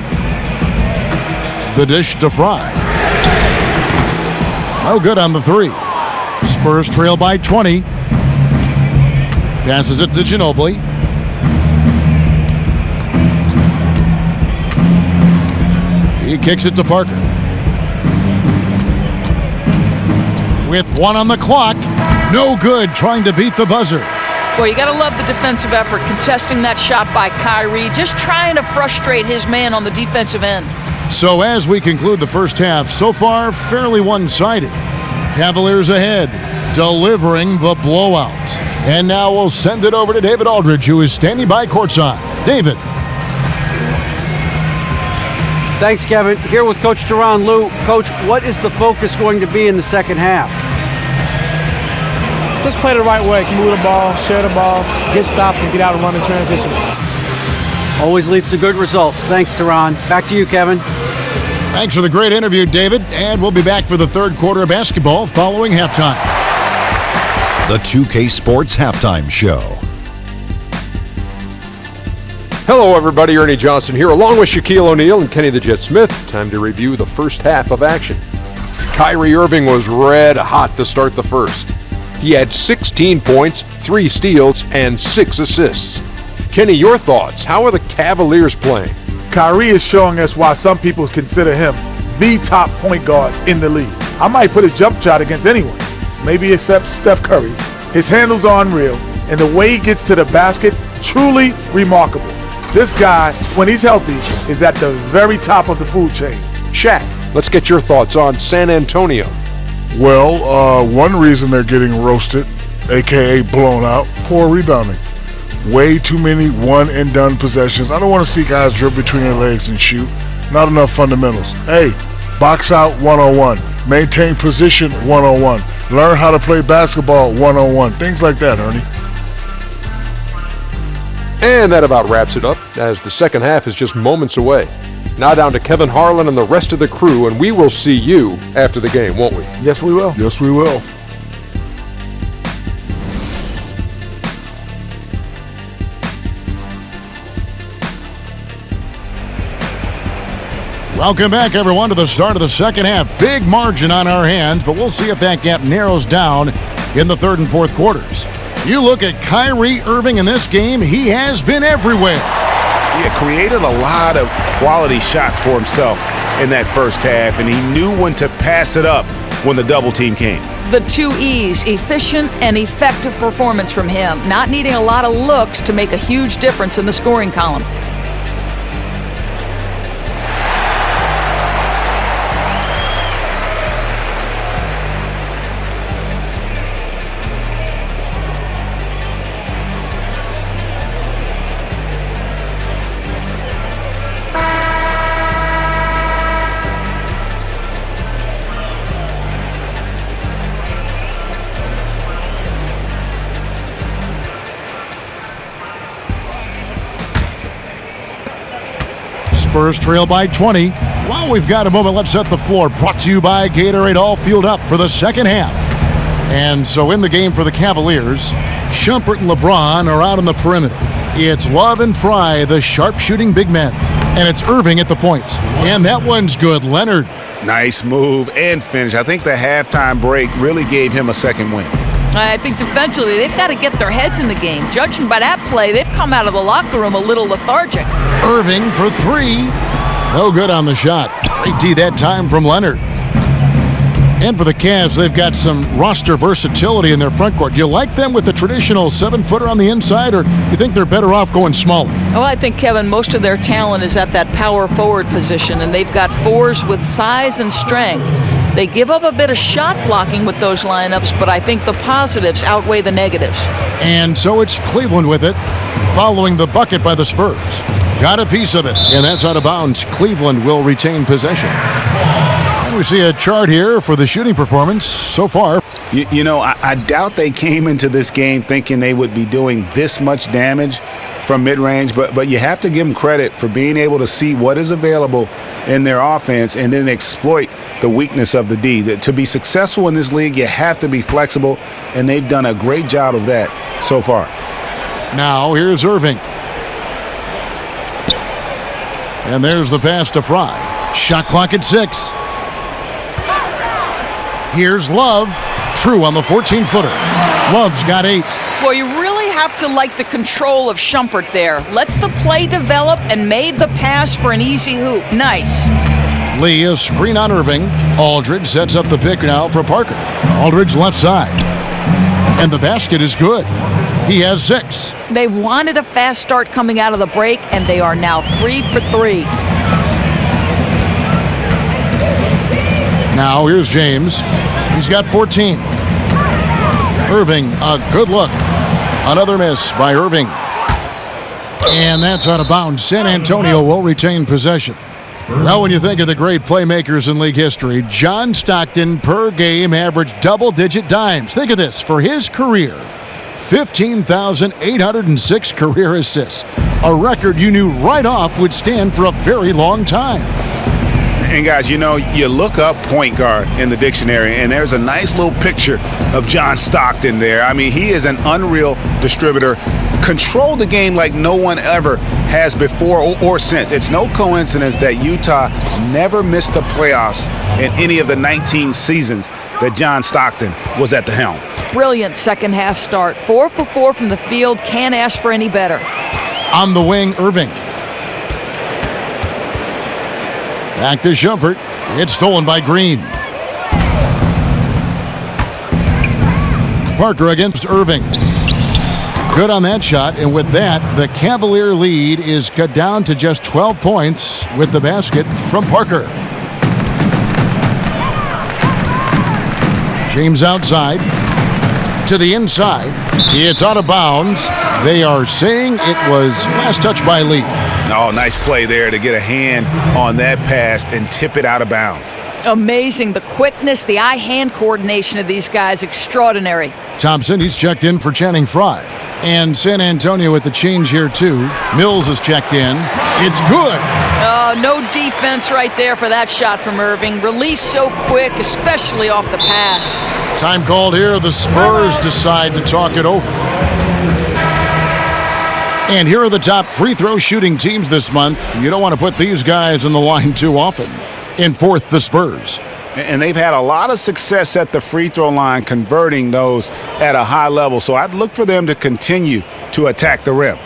The dish to Fry. No good on the 3. Spurs trail by 20. Passes it to Ginobili. He kicks it to Parker. With 1 on the clock. No good, trying to beat the buzzer. Boy, you got to love the defensive effort, contesting that shot by Kyrie, just trying to frustrate his man on the defensive end. So as we conclude the first half, so far fairly one-sided. Cavaliers ahead, delivering the blowout. And now we'll send it over to David Aldridge, who is standing by courtside. David. Thanks, Kevin. Here with Coach Teron Lue. Coach, what is the focus going to be in the second half? Just play the right way. Move the ball, share the ball, get stops, and get out and run in transition. Always leads to good results. Thanks, Teron. Back to you, Kevin. Thanks for the great interview, David. And we'll be back for the third quarter of basketball following halftime. The 2K Sports Halftime Show. Hello, everybody. Ernie Johnson here, along with Shaquille O'Neal and Kenny the Jet Smith. Time to review the first half of action. Kyrie Irving was red hot to start the first. He had 16 points, 3 steals, and 6 assists. Kenny, your thoughts? How are the Cavaliers playing? Kyrie is showing us why some people consider him the top point guard in the league. I might put his jump shot against anyone. maybe except Steph Curry's. His handles are unreal, and the way he gets to the basket, truly remarkable. This guy, when he's healthy, is at the very top of the food chain. Shaq, let's get your thoughts on San Antonio. Well, one reason they're getting roasted, a.k.a. blown out, poor rebounding. Way too many one-and-done possessions. I don't want to see guys dribble between their legs and shoot. Not enough fundamentals. Hey, box out 101. Maintain position 101. Learn how to play basketball 101. Things like that, Ernie. And that about wraps it up, as the second half is just moments away. Now down to Kevin Harlan and the rest of the crew, and we will see you after the game, won't we? Yes, we will. Yes, we will. Welcome back, everyone, to the start of the second half. Big margin on our hands, but we'll see if that gap narrows down in the third and fourth quarters. You look at Kyrie Irving in this game, he has been everywhere. He created a lot of quality shots for himself in that first half, and he knew when to pass it up when the double team came. The 2 E's, efficient and effective performance from him, not needing a lot of looks to make a huge difference in the scoring column. Spurs trail by 20. While we've got a moment, let's set the floor. Brought to you by Gatorade, all fueled up for the second half. And so in the game for the Cavaliers, Shumpert and LeBron are out on the perimeter. It's Love and Fry, the sharp-shooting big men. And it's Irving at the point. And that one's good. Leonard. Nice move and finish. I think the halftime break really gave him a second win. I think defensively, they've got to get their heads in the game. Judging by that play, they've come out of the locker room a little lethargic. Irving for three. No good on the shot. Great D that time from Leonard. And for the Cavs, they've got some roster versatility in their front court. Do you like them with the traditional 7-footer on the inside, or do you think they're better off going smaller? Well, I think, Kevin, most of their talent is at that power forward position, and they've got fours with size and strength. They give up a bit of shot blocking with those lineups, but I think the positives outweigh the negatives. And so it's Cleveland with it, following the bucket by the Spurs. Got a piece of it, and that's out of bounds. Cleveland will retain possession. And we see a chart here for the shooting performance so far. You know, I doubt they came into this game thinking they would be doing this much damage from mid-range, but you have to give them credit for being able to see what is available in their offense and then exploit the weakness of the D. To be successful in this league, you have to be flexible, and they've done a great job of that so far. Now here's Irving. And there's the pass to Fry. Shot clock at 6. Here's Love. True on the 14-footer. Love's got 8. Well, you really have to like the control of Shumpert there. Lets the play develop and made the pass for an easy hoop. Nice. Lee, a screen on Irving. Aldridge sets up the pick now for Parker. Aldridge left side. And the basket is good. He has 6. They wanted a fast start coming out of the break, and they are now 3 for 3. Now here's James. He's got 14. Irving, a good look. Another miss by Irving. And that's out of bounds. San Antonio will retain possession. Now, when you think of the great playmakers in league history, John Stockton per game averaged double-digit dimes. Think of this. For his career, 15,806 career assists. A record you knew right off would stand for a very long time. And guys, you know, you look up point guard in the dictionary, and there's a nice little picture of John Stockton there. I mean, he is an unreal distributor. Controlled the game like no one ever has before or since. It's no coincidence that Utah never missed the playoffs in any of the 19 seasons that John Stockton was at the helm. Brilliant second half start. 4 for 4 from the field. Can't ask for any better. On the wing, Irving. Back to Shumpert. It's stolen by Green. Parker against Irving. Good on that shot, and with that, the Cavalier lead is cut down to just 12 points with the basket from Parker. James outside to the inside. It's out of bounds. They are saying it was last touch by Lee. Oh, nice play there to get a hand on that pass and tip it out of bounds. Amazing. The quickness, the eye-hand coordination of these guys, extraordinary. Thompson, he's checked in for Channing Frye. And San Antonio with the change here, too. Mills is checked in. It's good. Oh, no defense right there for that shot from Irving. Release so quick, especially off the pass. Time called here. The Spurs decide to talk it over. And here are the top free throw shooting teams this month. You don't want to put these guys in the line too often. In fourth, the Spurs. And they've had a lot of success at the free throw line, converting those at a high level. So I'd look for them to continue to attack the rim.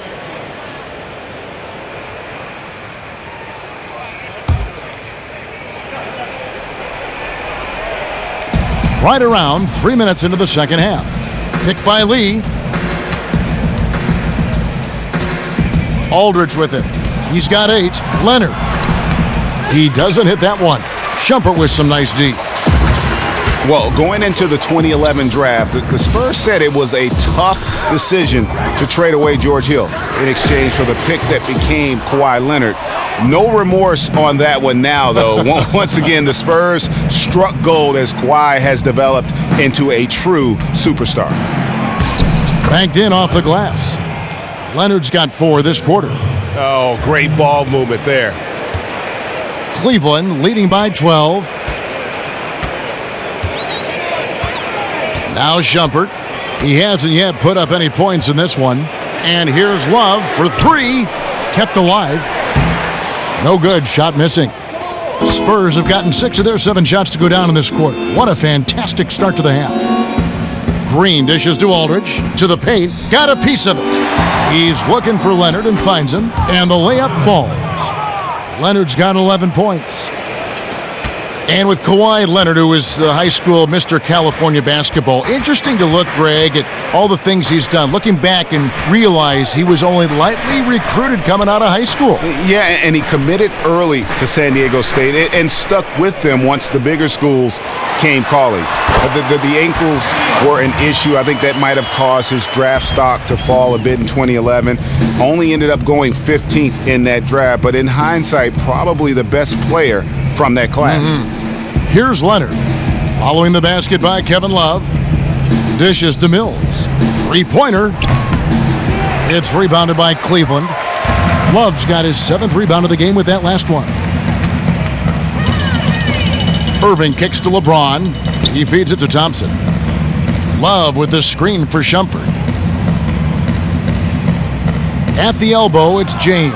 Right around 3 minutes into the second half. Picked by Lee. Aldridge with it. He's got 8. Leonard. He doesn't hit that one. Shumpert with some nice D. Well, going into the 2011 draft, the Spurs said it was a tough decision to trade away George Hill in exchange for the pick that became Kawhi Leonard. No remorse on that one now, though. Once again, the Spurs struck gold as Kawhi has developed into a true superstar. Banked in off the glass. Leonard's got 4 this quarter. Oh, great ball movement there. Cleveland leading by 12. Now Shumpert. He hasn't yet put up any points in this one. And here's Love for 3. Kept alive. No good. Shot missing. Spurs have gotten 6 of their 7 shots to go down in this quarter. What a fantastic start to the half. Green dishes to Aldridge. To the paint. Got a piece of it. He's looking for Leonard and finds him. And the layup falls. Leonard's got 11 points. And with Kawhi Leonard, who is the high school Mr. California basketball, interesting to look, Greg, at all the things he's done. Looking back and realize he was only lightly recruited coming out of high school. Yeah, and he committed early to San Diego State and stuck with them once the bigger schools came calling. The ankles were an issue. I think that might have caused his draft stock to fall a bit in 2011. Only ended up going 15th in that draft, but in hindsight, probably the best player from that class. Here's Leonard. Following the basket by Kevin Love. Dishes to Mills. 3-pointer. It's rebounded by Cleveland. Love's got his 7th rebound of the game with that last one. Irving kicks to LeBron. He feeds it to Thompson. Love with the screen for Shumpert. At the elbow, it's James.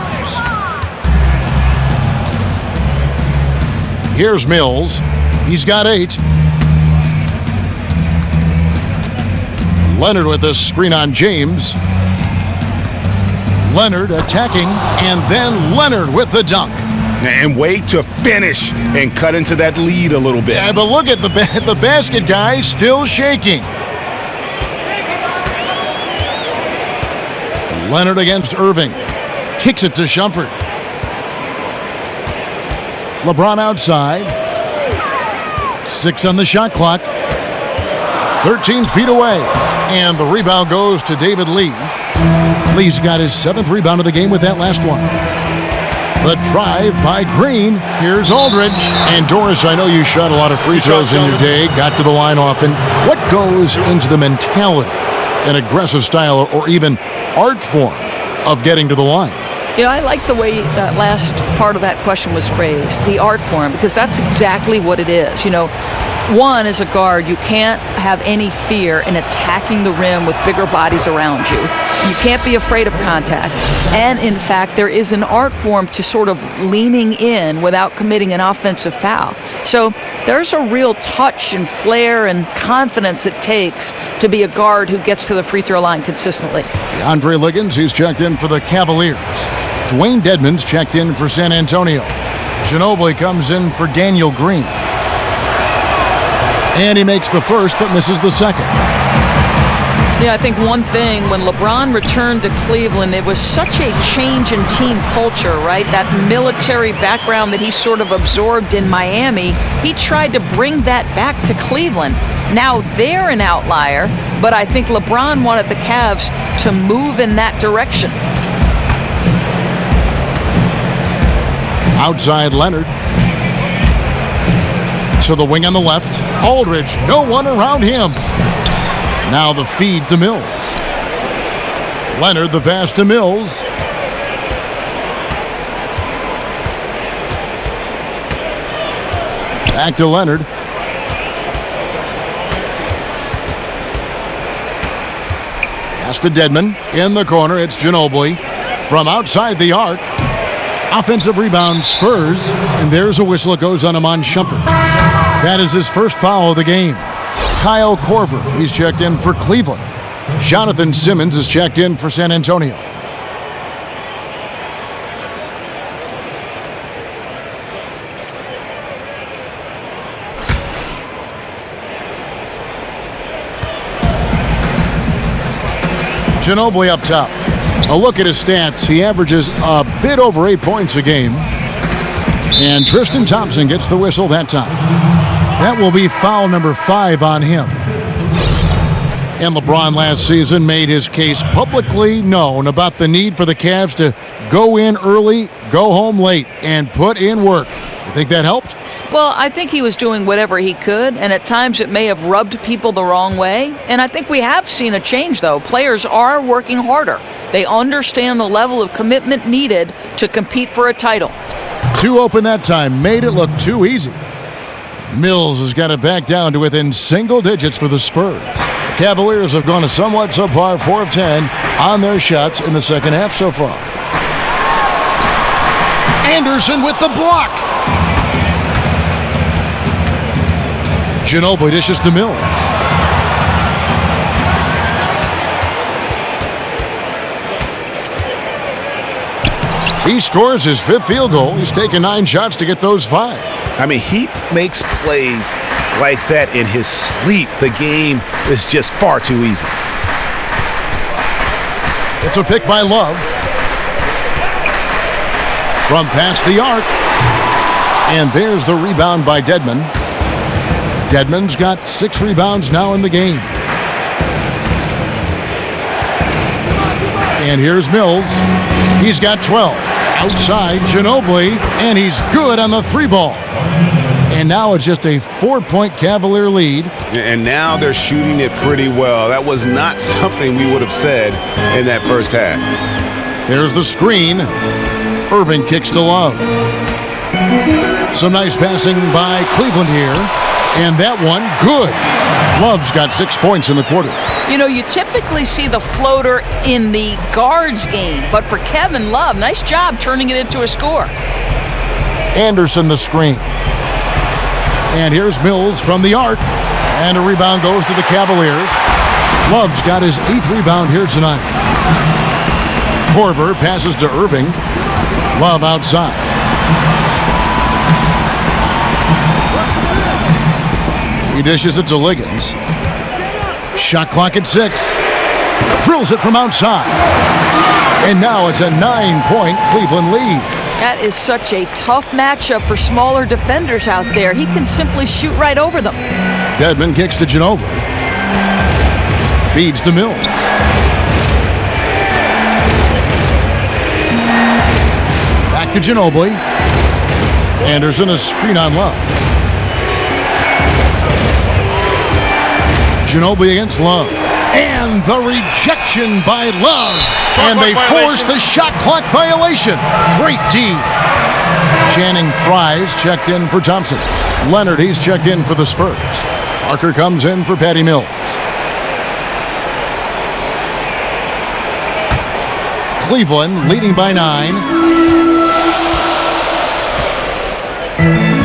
Here's Mills. He's got 8. Leonard with the screen on James. Leonard attacking, and then Leonard with the dunk. And wait to finish and cut into that lead a little bit. Yeah, but look at the basket guy still shaking. Leonard against Irving. Kicks it to Shumpert. LeBron outside. 6 on the shot clock. 13 feet away. And the rebound goes to David Lee. Lee's got his 7th rebound of the game with that last one. The drive by Green. Here's Aldridge. And Doris, I know you shot a lot of free throws in your day, got to the line often. What goes into the mentality, an aggressive style, or even art form of getting to the line? You know, I like the way that last part of that question was phrased, the art form, because that's exactly what it is. You know, one, as a guard, you can't have any fear in attacking the rim with bigger bodies around you. You can't be afraid of contact. And, in fact, there is an art form to sort of leaning in without committing an offensive foul. So there's a real touch and flair and confidence it takes to be a guard who gets to the free throw line consistently. Andre Liggins, he's checked in for the Cavaliers. Dwayne Dedmon's checked in for San Antonio. Ginobili comes in for Daniel Green. And he makes the first but misses the second. Yeah, I think one thing, when LeBron returned to Cleveland, it was such a change in team culture, right? That military background that he sort of absorbed in Miami, he tried to bring that back to Cleveland. Now they're an outlier, but I think LeBron wanted the Cavs to move in that direction. Outside Leonard. To the wing on the left. Aldridge, no one around him. Now the feed to Mills. Leonard, the pass to Mills. Back to Leonard. Pass to Dedmon. In the corner, it's Ginobili. From outside the arc. Offensive rebound, Spurs. And there's a whistle. It goes on Iman Shumpert. That is his first foul of the game. Kyle Korver, he's checked in for Cleveland. Jonathan Simmons is checked in for San Antonio. Ginobili up top. A look at his stats. He averages a bit over 8 points a game. And Tristan Thompson gets the whistle that time. That will be foul number 5 on him. And LeBron last season made his case publicly known about the need for the Cavs to go in early, go home late, and put in work. You think that helped? Well, I think he was doing whatever he could, and at times it may have rubbed people the wrong way. And I think we have seen a change, though. Players are working harder. They understand the level of commitment needed to compete for a title. 2 open that time, made it look too easy. Mills has got it back down to within single digits for the Spurs. Cavaliers have gone a somewhat subpar 4 of 10 on their shots in the second half so far. Anderson with the block. Ginobili dishes to Mills. He scores his 5th field goal. He's taken 9 shots to get those 5. I mean, he makes plays like that in his sleep. The game is just far too easy. It's a pick by Love. From past the arc. And there's the rebound by Dedmon. Dedmon's got 6 rebounds now in the game. And here's Mills. He's got 12. Outside Ginobili, and he's good on the 3-ball. And now it's just a 4-point Cavalier lead. And now they're shooting it pretty well. That was not something we would have said in that first half. There's the screen. Irving kicks to Love. Some nice passing by Cleveland here. And that one, good. Love's got 6 points in the quarter. You know, you typically see the floater in the guards game, but for Kevin Love, nice job turning it into a score. Anderson the screen. And here's Mills from the arc. And a rebound goes to the Cavaliers. Love's got his 8th rebound here tonight. Korver passes to Irving. Love outside. He dishes it to Liggins. Shot clock at 6. Drills it from outside. And now it's a 9-point Cleveland lead. That is such a tough matchup for smaller defenders out there. He can simply shoot right over them. Dedmon kicks to Ginobili. Feeds to Mills. Back to Ginobili. Anderson a screen on Love. Ginobili against Love. And the rejection by Love. And they force the shot clock violation. Great D. Channing Frye's checked in for Thompson. Leonard, he's checked in for the Spurs. Parker comes in for Patty Mills. Cleveland leading by 9.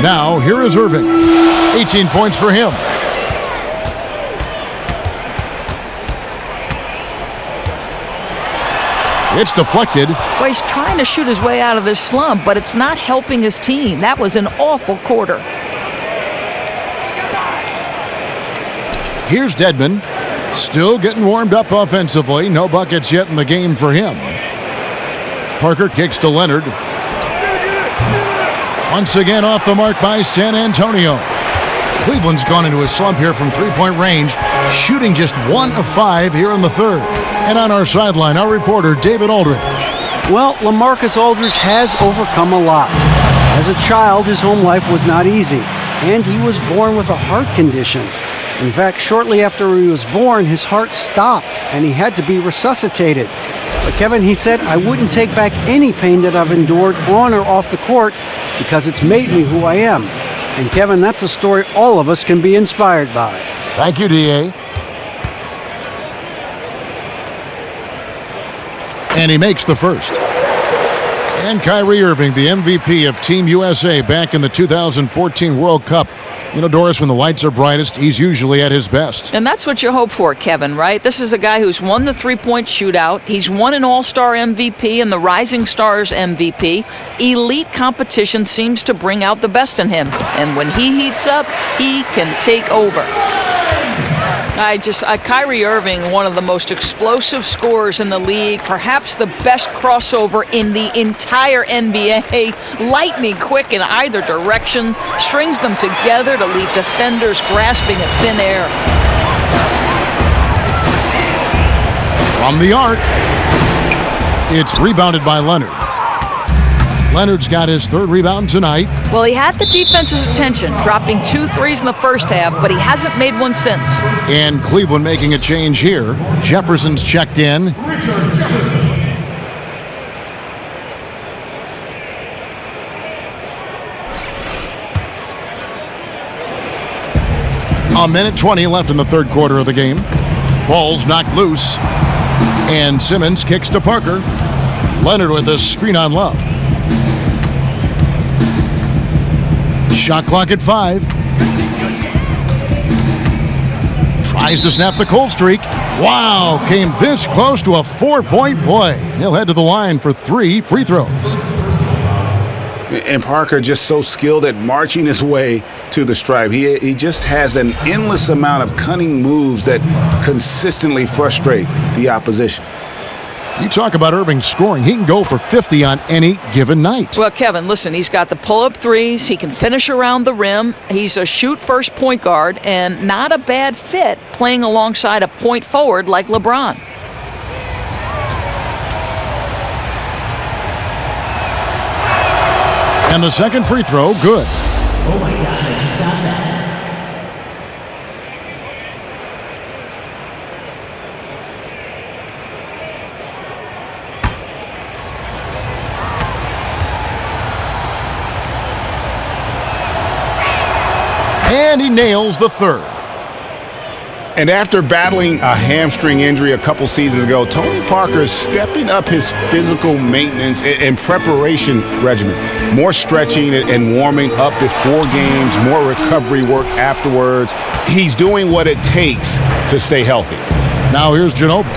Now, here is Irving. 18 points for him. It's deflected. Well, he's trying to shoot his way out of this slump, but it's not helping his team. That was an awful quarter. Here's Dedmon. Still getting warmed up offensively. No buckets yet in the game for him. Parker kicks to Leonard. Once again off the mark by San Antonio. Cleveland's gone into a slump here from three-point range, shooting just 1 of 5 here in the third. And on our sideline, our reporter, David Aldridge. Well, LaMarcus Aldridge has overcome a lot. As a child, his home life was not easy, and he was born with a heart condition. In fact, shortly after he was born, his heart stopped, and he had to be resuscitated. But Kevin, he said, I wouldn't take back any pain that I've endured on or off the court because it's made me who I am. And Kevin, that's a story all of us can be inspired by. Thank you, D.A. And he makes the first. And Kyrie Irving, the MVP of Team USA back in the 2014 World Cup. You know, Doris, when the lights are brightest, he's usually at his best. And that's what you hope for, Kevin, right? This is a guy who's won the three-point shootout. He's won an All-Star MVP and the Rising Stars MVP. Elite competition seems to bring out the best in him. And when he heats up, he can take over. Kyrie Irving, one of the most explosive scorers in the league, perhaps the best crossover in the entire NBA, lightning quick in either direction, strings them together to leave defenders grasping at thin air. From the arc, it's rebounded by Leonard. Leonard's got his third rebound tonight. Well, he had the defense's attention, dropping 2 threes in the first half, but he hasn't made one since. And Cleveland making a change here. Jefferson's checked in. Richard Jefferson. A minute 20 left in the third quarter of the game. Ball's knocked loose. And Simmons kicks to Parker. Leonard with a screen on Love. Shot clock at 5. Tries to snap the cold streak. Wow, came this close to a 4-point play. He'll head to the line for 3 free throws. And Parker just so skilled at marching his way to the stripe. He just has an endless amount of cunning moves that consistently frustrate the opposition. You talk about Irving scoring. He can go for 50 on any given night. Well, Kevin, listen, he's got the pull-up threes. He can finish around the rim. He's a shoot-first point guard and not a bad fit playing alongside a point forward like LeBron. And the second free throw, good. Oh my gosh, I just got that. And he nails the third. And after battling a hamstring injury a couple seasons ago, Tony Parker is stepping up his physical maintenance and preparation regimen. More stretching and warming up before games, more recovery work afterwards. He's doing what it takes to stay healthy. Now here's Ginobili,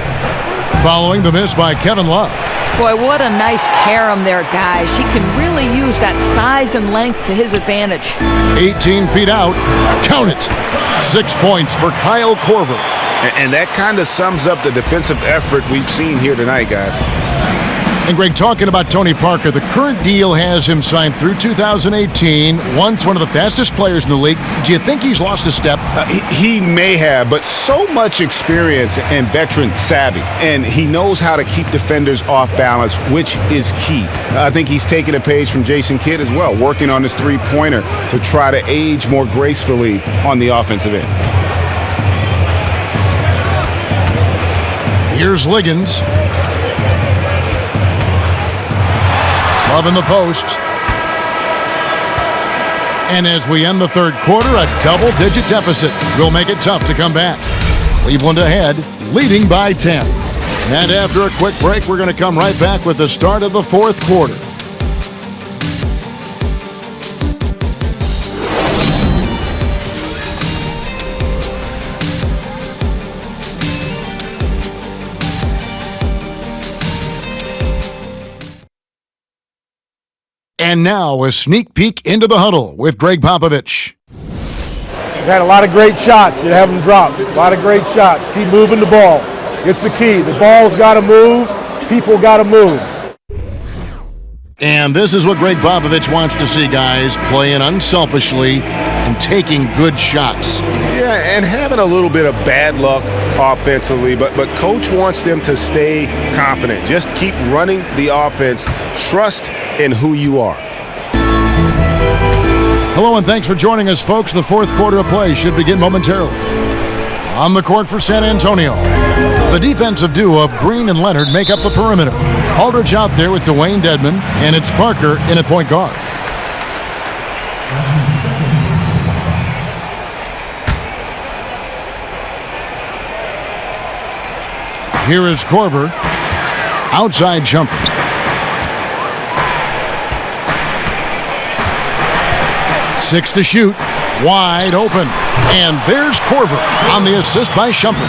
following the miss by Kevin Love. Boy, what a nice carom there, guys. He can really use that size and length to his advantage. 18 feet out. Count it. 6 points for Kyle Korver. And that kind of sums up the defensive effort we've seen here tonight, guys. And Greg, talking about Tony Parker, the current deal has him signed through 2018, once one of the fastest players in the league. Do you think he's lost a step? He may have, but so much experience and veteran savvy. And he knows how to keep defenders off balance, which is key. I think he's taking a page from Jason Kidd as well, working on his three-pointer to try to age more gracefully on the offensive end. Here's Liggins. Love in the post. And as we end the third quarter, a double-digit deficit will make it tough to come back. Cleveland ahead, leading by 10. And after a quick break, we're going to come right back with the start of the fourth quarter. And now a sneak peek into the huddle with Greg Popovich. You had a lot of great shots. You have them drop. A lot of great shots. Keep moving the ball. It's the key. The ball's got to move. People got to move. And this is what Greg Popovich wants to see, guys, playing unselfishly and taking good shots. Yeah, and having a little bit of bad luck offensively, but Coach wants them to stay confident. Just keep running the offense. Trust in who you are. Hello and thanks for joining us, folks. The fourth quarter of play should begin momentarily. On the court for San Antonio, the defensive duo of Green and Leonard make up the perimeter. Aldridge out there with Dwayne Dedmon, and it's Parker in at point guard. Here is Korver. Outside jumper. Six to shoot. Wide open. And there's Korver on the assist by Shumpert.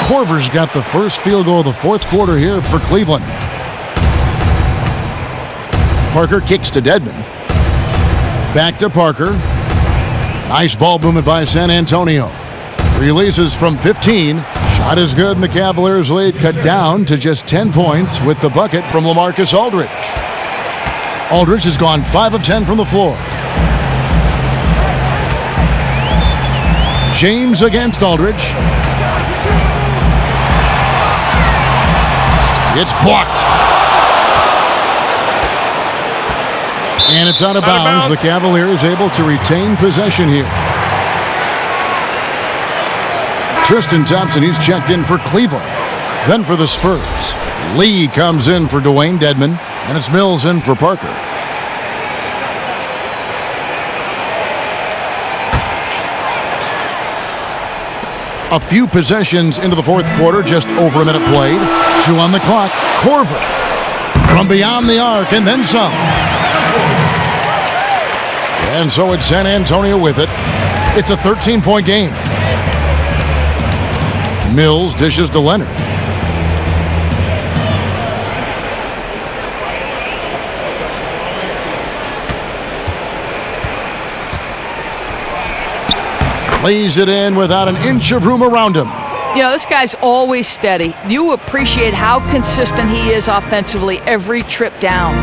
Korver's got the first field goal of the fourth quarter here for Cleveland. Parker kicks to Dedmon. Back to Parker. Nice ball movement by San Antonio. Releases from 15. Shot is good, and the Cavaliers' lead cut down to just 10 points with the bucket from LaMarcus Aldridge. Aldridge has gone 5 of 10 from the floor. James against Aldridge. It's blocked. And it's out of bounds. The Cavaliers able to retain possession here. Tristan Thompson, he's checked in for Cleveland. Then for the Spurs, Lee comes in for Dwayne Dedmon, and it's Mills in for Parker. A few possessions into the fourth quarter, just over a minute played. 2 on the clock. Korver from beyond the arc and then some. And so it's San Antonio with it. It's a 13-point game. Mills dishes to Leonard. Lays it in without an inch of room around him. You know, this guy's always steady. You appreciate how consistent he is offensively every trip down.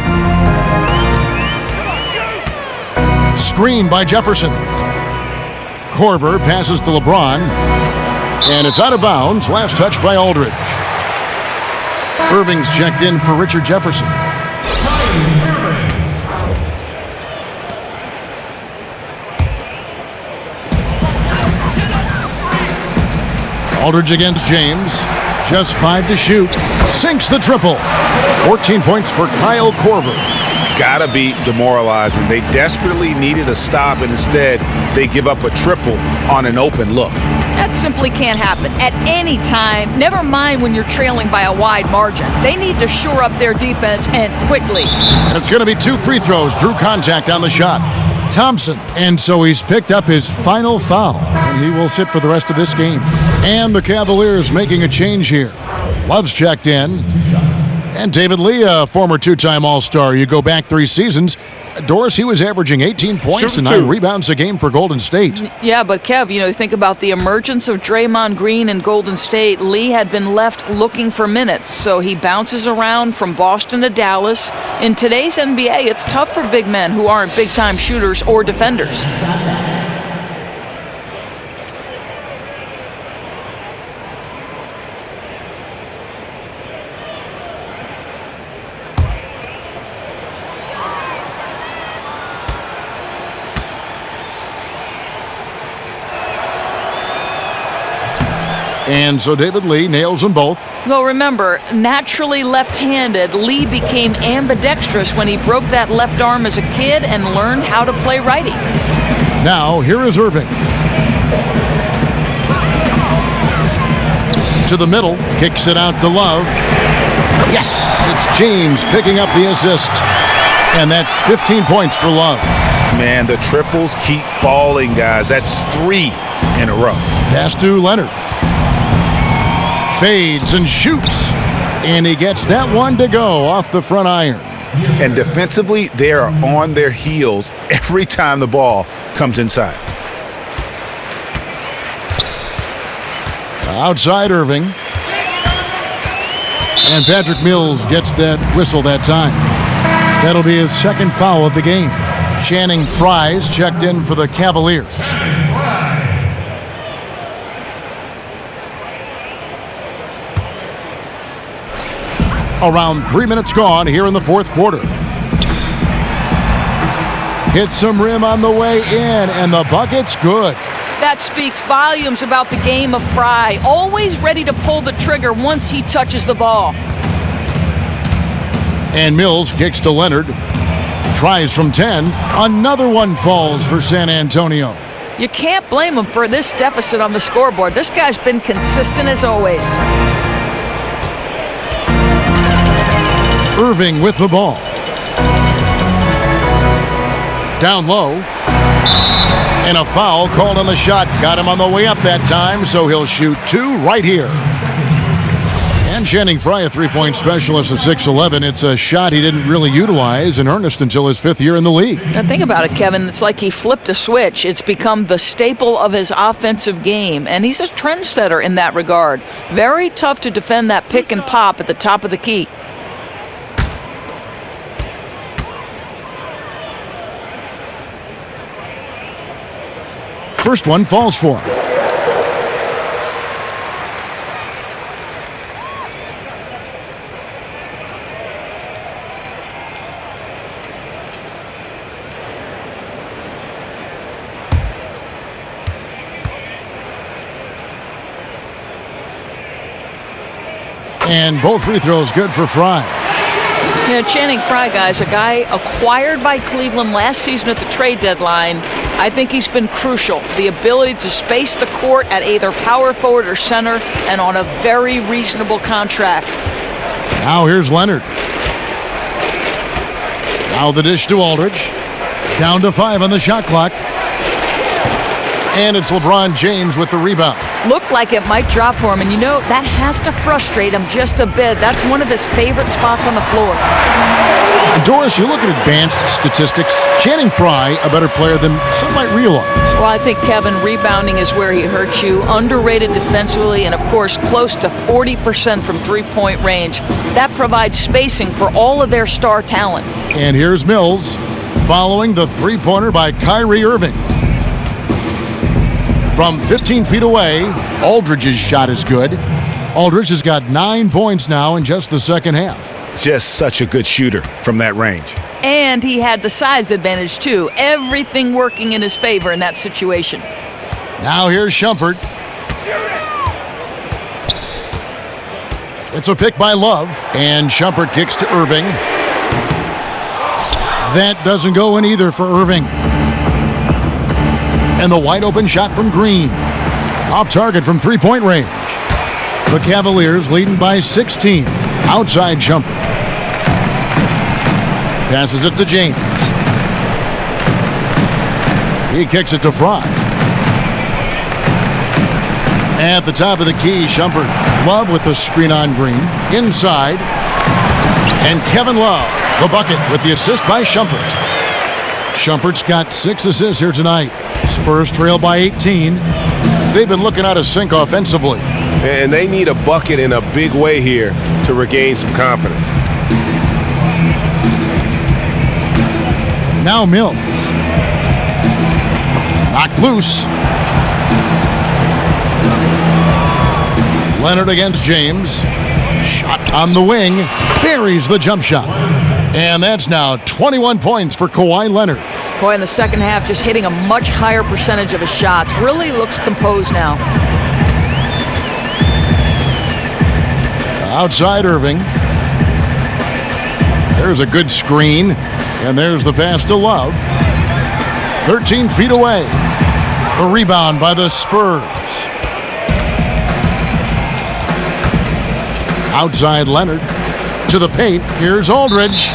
Screen by Jefferson. Korver passes to LeBron. And it's out of bounds. Last touch by Aldridge. Irving's checked in for Richard Jefferson. Aldridge against James. Just 5 to shoot. Sinks the triple. 14 points for Kyle Korver. Gotta be demoralizing. They desperately needed a stop, and instead they give up a triple on an open look. That simply can't happen at any time, never mind when you're trailing by a wide margin. They need to shore up their defense, and quickly. And it's going to be 2 free throws. Drew contact on the shot. Thompson. And so he's picked up his final foul, and he will sit for the rest of this game. And the Cavaliers making a change here. Love's checked in. And David Lee, a former 2-time All-Star. You go back 3 seasons. Doris, he was averaging 18 points and 9 rebounds a game for Golden State. Yeah, but Kev, you know, think about the emergence of Draymond Green in Golden State. Lee had been left looking for minutes, so he bounces around from Boston to Dallas. In today's NBA, it's tough for big men who aren't big-time shooters or defenders. And so David Lee nails them both. Well, remember, naturally left-handed, Lee became ambidextrous when he broke that left arm as a kid and learned how to play righty. Now, here is Irving. To the middle, kicks it out to Love. Yes, it's James picking up the assist. And that's 15 points for Love. Man, the triples keep falling, guys. That's 3 in a row. Pass to Leonard. Fades and shoots. And he gets that one to go off the front iron. And defensively, they are on their heels every time the ball comes inside. Outside Irving. And Patrick Mills gets that whistle that time. That'll be his second foul of the game. Channing Frye's checked in for the Cavaliers. Around 3 minutes gone here in the fourth quarter. Hits some rim on the way in, and the bucket's good. That speaks volumes about the game of Frye. Always ready to pull the trigger once he touches the ball. And Mills kicks to Leonard. Tries from 10. Another one falls for San Antonio. You can't blame him for this deficit on the scoreboard. This guy's been consistent as always. Irving with the ball. Down low. And a foul called on the shot. Got him on the way up that time, so he'll shoot 2 right here. And Channing Frye, a three-point specialist at 6'11". It's a shot he didn't really utilize in earnest until his 5th year in the league. Now think about it, Kevin. It's like he flipped a switch. It's become the staple of his offensive game, and he's a trendsetter in that regard. Very tough to defend that pick and pop at the top of the key. First one falls for him. And both free throws good for Frye. You know, Channing Frye, guys, a guy acquired by Cleveland last season at the trade deadline. I think he's been crucial. The ability to space the court at either power forward or center, and on a very reasonable contract. Now here's Leonard. Now the dish to Aldridge. Down to 5 on the shot clock. And it's LeBron James with the rebound. Looked like it might drop for him, and you know, that has to frustrate him just a bit. That's one of his favorite spots on the floor. Doris, you look at advanced statistics. Channing Frye, a better player than some might realize. Well, I think, Kevin, rebounding is where he hurts you. Underrated defensively, and of course, close to 40% from three-point range. That provides spacing for all of their star talent. And here's Mills, following the three-pointer by Kyrie Irving. From 15 feet away, Aldridge's shot is good. Aldridge has got 9 points now in just the second half. Just such a good shooter from that range. And he had the size advantage, too. Everything working in his favor in that situation. Now here's Shumpert. It's a pick by Love, and Shumpert kicks to Irving. That doesn't go in either for Irving. And the wide open shot from Green. Off target from three-point range. The Cavaliers leading by 16. Outside Shumpert. Passes it to James. He kicks it to Frye. At the top of the key, Shumpert. Love with the screen on Green. Inside. And Kevin Love, the bucket with the assist by Shumpert. Shumpert's got 6 assists here tonight. Spurs trail by 18. They've been looking out of sync offensively. And they need a bucket in a big way here to regain some confidence. Now Mills. Knocked loose. Leonard against James. Shot on the wing. Buries the jump shot. And that's now 21 points for Kawhi Leonard. Boy, in the second half, just hitting a much higher percentage of his shots. Really looks composed now. Outside Irving. There's a good screen. And there's the pass to Love. 13 feet away. A rebound by the Spurs. Outside Leonard. To the paint. Here's Aldridge.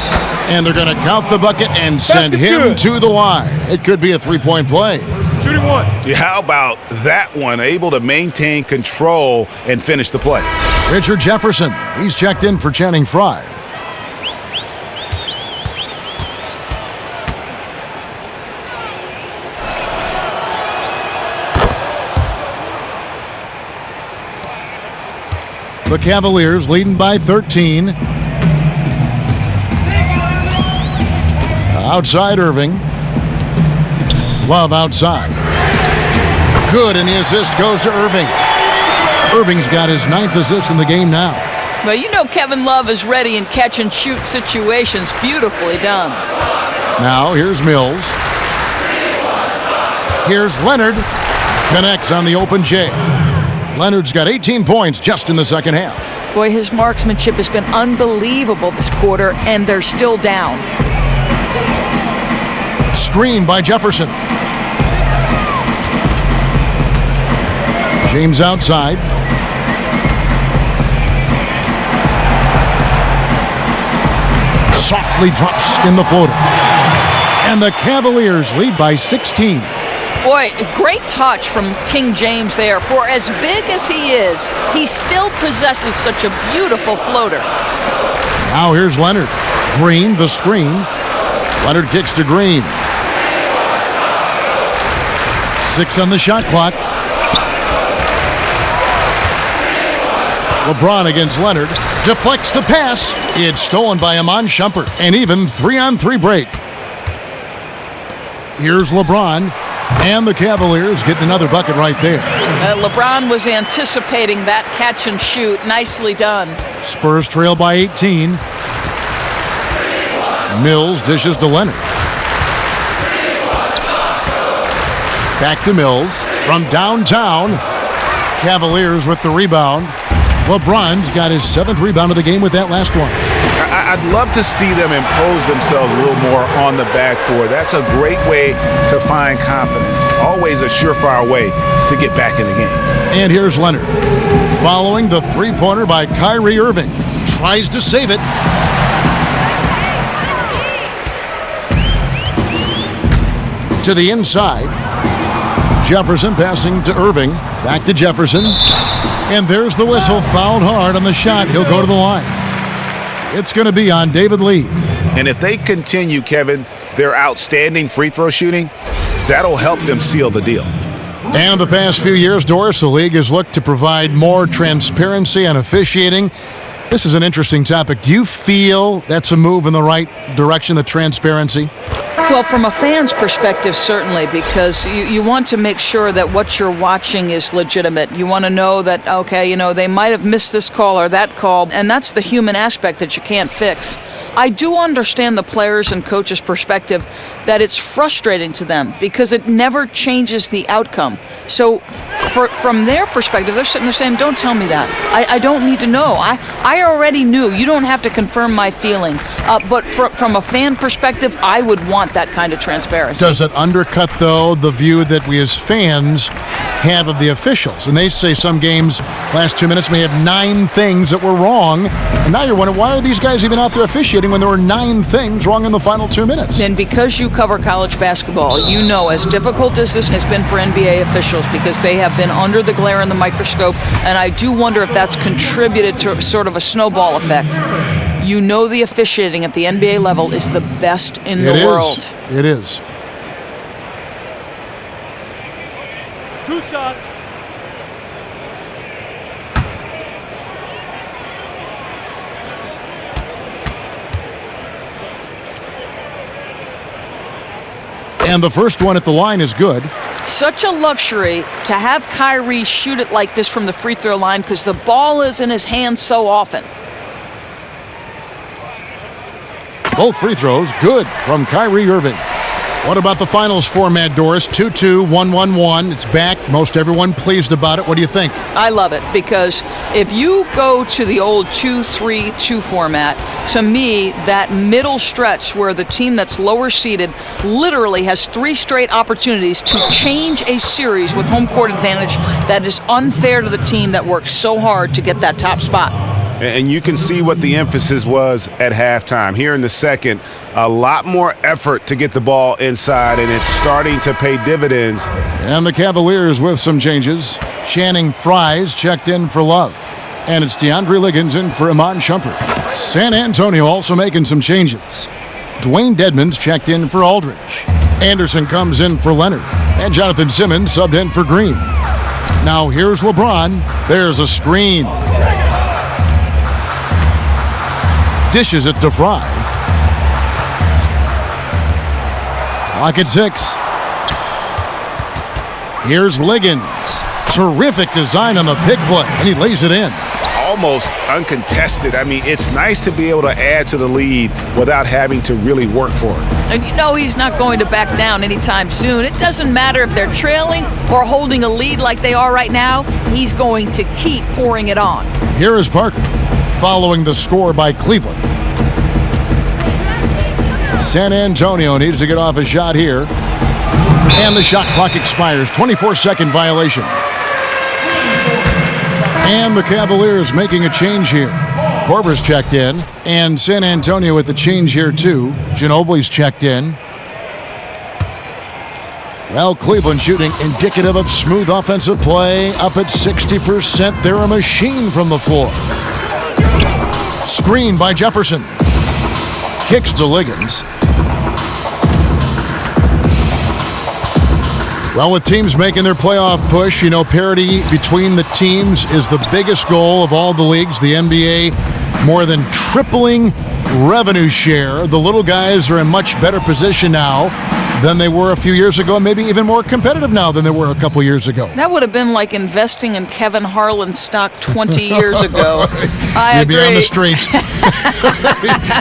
And they're going to count the bucket and send him to the line. It could be a three-point play. Shooting one. Yeah, how about that one? Able to maintain control and finish the play. Richard Jefferson. He's checked in for Channing Frye. The Cavaliers leading by 13. Outside Irving. Love outside. Good, and the assist goes to Irving. Irving's got his 9th assist in the game now. Well, you know Kevin Love is ready in catch-and-shoot situations. Beautifully done. Now here's Mills. Here's Leonard. Connects on the open J. Leonard's got 18 points just in the second half. Boy, his marksmanship has been unbelievable this quarter, and they're still down. Screen by Jefferson. James outside. Softly drops in the floater. And the Cavaliers lead by 16. Boy, great touch from King James there. For as big as he is, he still possesses such a beautiful floater. Now here's Leonard. Green, the screen. Leonard kicks to Green. 6 on the shot clock. LeBron against Leonard. Deflects the pass. It's stolen by Iman Shumpert. An even 3-on-3 break. Here's LeBron. And the Cavaliers getting another bucket right there. LeBron was anticipating that catch and shoot. Nicely done. Spurs trail by 18. Mills dishes to Leonard. Back to Mills from downtown. Cavaliers with the rebound. LeBron's got his 7th rebound of the game with that last one. I'd love to see them impose themselves a little more on the backboard. That's a great way to find confidence. Always a surefire way to get back in the game. And here's Leonard. Following the three-pointer by Kyrie Irving. Tries to save it. To the inside. Jefferson passing to Irving. Back to Jefferson. And there's the whistle. Fouled hard on the shot. He'll go to the line. It's going to be on David Lee. And if they continue, Kevin, their outstanding free throw shooting, that'll help them seal the deal. And the past few years, Doris, the league has looked to provide more transparency on officiating. This is an interesting topic. Do you feel that's a move in the right direction, the transparency? Well, from a fan's perspective, certainly, because you want to make sure that what you're watching is legitimate. You want to know that, okay, they might have missed this call or that call, and that's the human aspect that you can't fix. I do understand the players' and coaches' perspective that it's frustrating to them because it never changes the outcome. So from their perspective, they're sitting there saying, don't tell me that. I don't need to know. I already knew. You don't have to confirm my feeling. But from a fan perspective, I would want that kind of transparency. Does it undercut, though, the view that we as fans have of the officials? And they say some games, last 2 minutes, may have 9 things that were wrong. And now you're wondering, why are these guys even out there officiating when there were 9 things wrong in the final 2 minutes? And because you cover college basketball, you know as difficult as this has been for NBA officials because they have been under the glare in the microscope, and I do wonder if that's contributed to sort of a snowball effect. You know the officiating at the NBA level is the best in the world. It is. 2 shots. And the first one at the line is good. Such a luxury to have Kyrie shoot it like this from the free throw line because the ball is in his hands so often. Both free throws good from Kyrie Irving. What about the finals format, Doris? 2-2, 1-1-1. It's back. Most everyone pleased about it. What do you think? I love it because if you go to the old 2-3-2 format, to me, that middle stretch where the team that's lower seeded literally has 3 straight opportunities to change a series with home court advantage, that is unfair to the team that works so hard to get that top spot. And you can see what the emphasis was at halftime. Here in the second, a lot more effort to get the ball inside, and it's starting to pay dividends. And the Cavaliers with some changes. Channing Frye's checked in for Love. And it's DeAndre Liggins in for Iman Shumpert. San Antonio also making some changes. Dwayne Dedmon's checked in for Aldridge. Anderson comes in for Leonard. And Jonathan Simmons subbed in for Green. Now here's LeBron. There's a screen. dishes it to Fry. Clock at 6. Here's Liggins. Terrific design on the pick play, and he lays it in. Almost uncontested. I mean, it's nice to be able to add to the lead without having to really work for it. And you know he's not going to back down anytime soon. It doesn't matter if they're trailing or holding a lead like they are right now. He's going to keep pouring it on. Here is Parker, following the score by Cleveland. San Antonio needs to get off a shot here. And the shot clock expires. 24-second violation. And the Cavaliers making a change here. Korver's checked in, and San Antonio with the change here too. Ginobili's checked in. Well, Cleveland shooting indicative of smooth offensive play. Up at 60%. They're a machine from the floor. Screen by Jefferson. Kicks to Liggins. Well, with teams making their playoff push, you know, parity between the teams is the biggest goal of all the leagues. The NBA more than tripling revenue share. The little guys are in much better position now than they were a few years ago, maybe even more competitive now than they were a couple years ago. That would have been like investing in Kevin Harlan's stock 20 years ago. I You'd agree. be on the streets.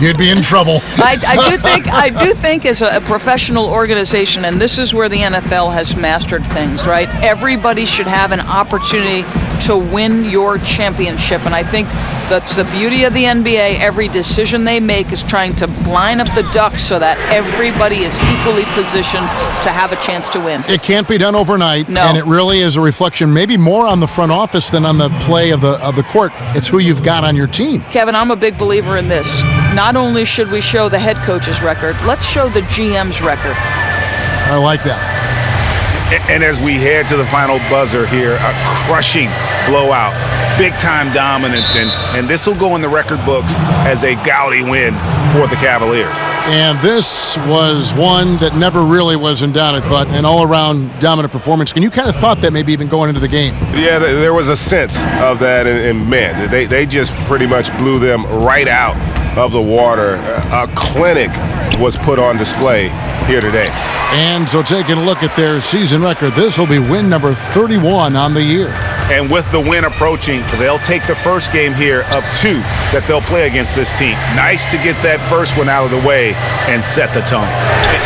You'd be in trouble. I do think as a professional organization, and this is where the NFL has mastered things, right? Everybody should have an opportunity to win your championship, and I think that's the beauty of the NBA. Every decision they make is trying to line up the ducks so that everybody is equally positioned to have a chance to win. It can't be done overnight, No. and it really is a reflection maybe more on the front office than on the play of the court. It's who you've got on your team. Kevin, I'm a big believer in this. Not only should we show the head coach's record, let's show the GM's record. I like that. And as we head to the final buzzer here, a crushing blowout, big-time dominance, and this will go in the record books as a gaudy win for the Cavaliers. And this was one that never really was in doubt, I thought, an all-around dominant performance. And you kind of thought that maybe even going into the game. Yeah, there was a sense of that, and man, they just pretty much blew them right out of the water. A clinic was put on display here today. And so taking a look at their season record, this will be win number 31 on the year. And with the win approaching, they'll take the first game here of 2 that they'll play against this team. Nice to get that first one out of the way and set the tone.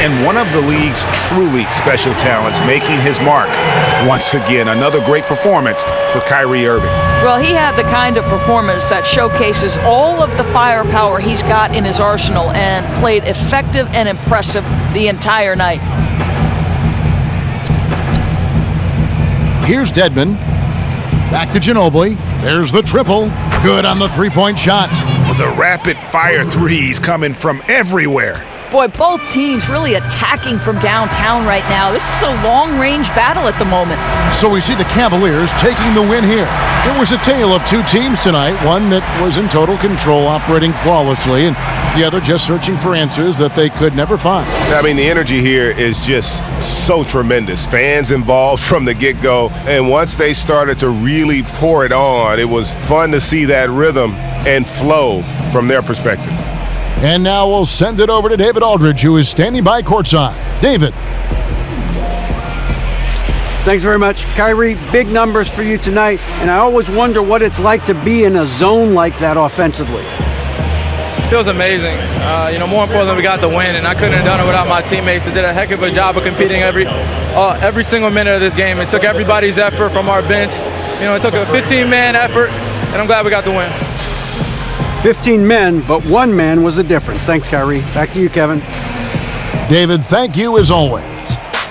And one of the league's truly special talents making his mark. Once again, another great performance for Kyrie Irving. Well, he had the kind of performance that showcases all of the firepower he's got in his arsenal and played effective and impressive the entire night. Here's Dedmon. Back to Ginobili. There's the triple. Good on the three-point shot. The rapid-fire threes coming from everywhere. Boy, both teams really attacking from downtown right now. This is a long-range battle at the moment. So we see the Cavaliers taking the win here. It was a tale of two teams tonight, one that was in total control, operating flawlessly, and the other just searching for answers that they could never find. I mean, the energy here is just so tremendous. Fans involved from the get-go, and once they started to really pour it on, it was fun to see that rhythm and flow from their perspective. And now we'll send it over to David Aldridge, who is standing by courtside. David. Thanks very much. Kyrie, big numbers for you tonight, and I always wonder what it's like to be in a zone like that offensively. Feels amazing. More importantly, we got the win, and I couldn't have done it without my teammates that did a heck of a job of competing every single minute of this game. It took everybody's effort from our bench. It took a 15-man effort, and I'm glad we got the win. 15 men, but one man was the difference. Thanks, Kyrie. Back to you, Kevin. David, thank you as always.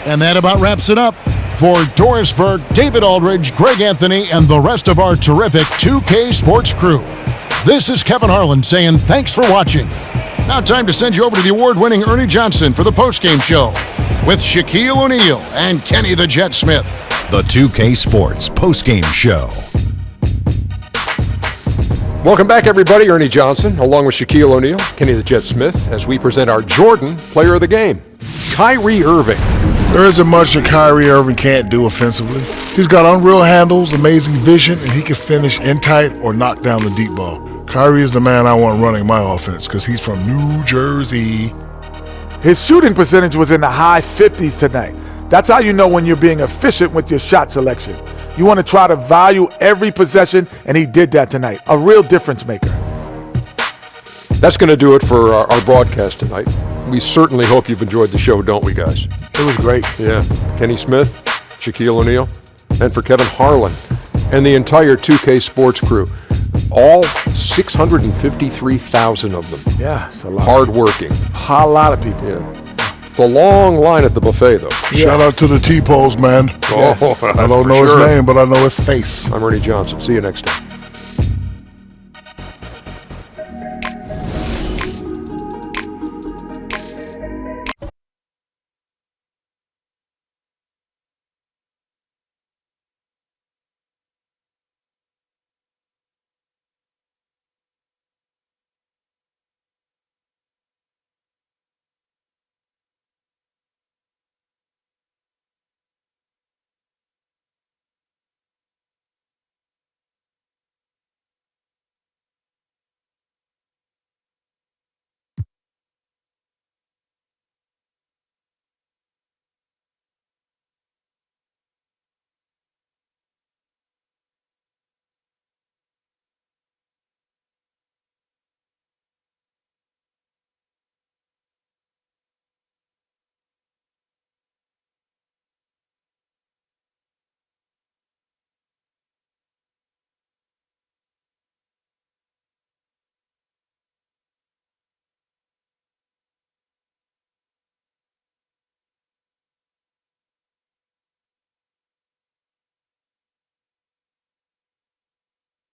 And that about wraps it up. For Doris Burke, David Aldridge, Greg Anthony, and the rest of our terrific 2K Sports crew, this is Kevin Harlan saying thanks for watching. Now time to send you over to the award-winning Ernie Johnson for the postgame show with Shaquille O'Neal and Kenny the Jet Smith. The 2K Sports postgame show. Welcome back, everybody. Ernie Johnson, along with Shaquille O'Neal, Kenny the Jet Smith, as we present our Jordan Player of the Game, Kyrie Irving. There isn't much that Kyrie Irving can't do offensively. He's got unreal handles, amazing vision, and he can finish in tight or knock down the deep ball. Kyrie is the man I want running my offense because he's from New Jersey. His shooting percentage was in the high 50s tonight. That's how you know when you're being efficient with your shot selection. You want to try to value every possession, and he did that tonight. A real difference maker. That's going to do it for our broadcast tonight. We certainly hope you've enjoyed the show, don't we, guys? It was great. Yeah. Kenny Smith, Shaquille O'Neal, and for Kevin Harlan and the entire 2K Sports crew. All 653,000 of them. Yeah, it's a lot. Hard-working. A lot of people. Yeah. The long line at the buffet, though. Shout out to the T-Poles, man. Yes. I don't know his name, but I know his face. I'm Ernie Johnson. See you next time.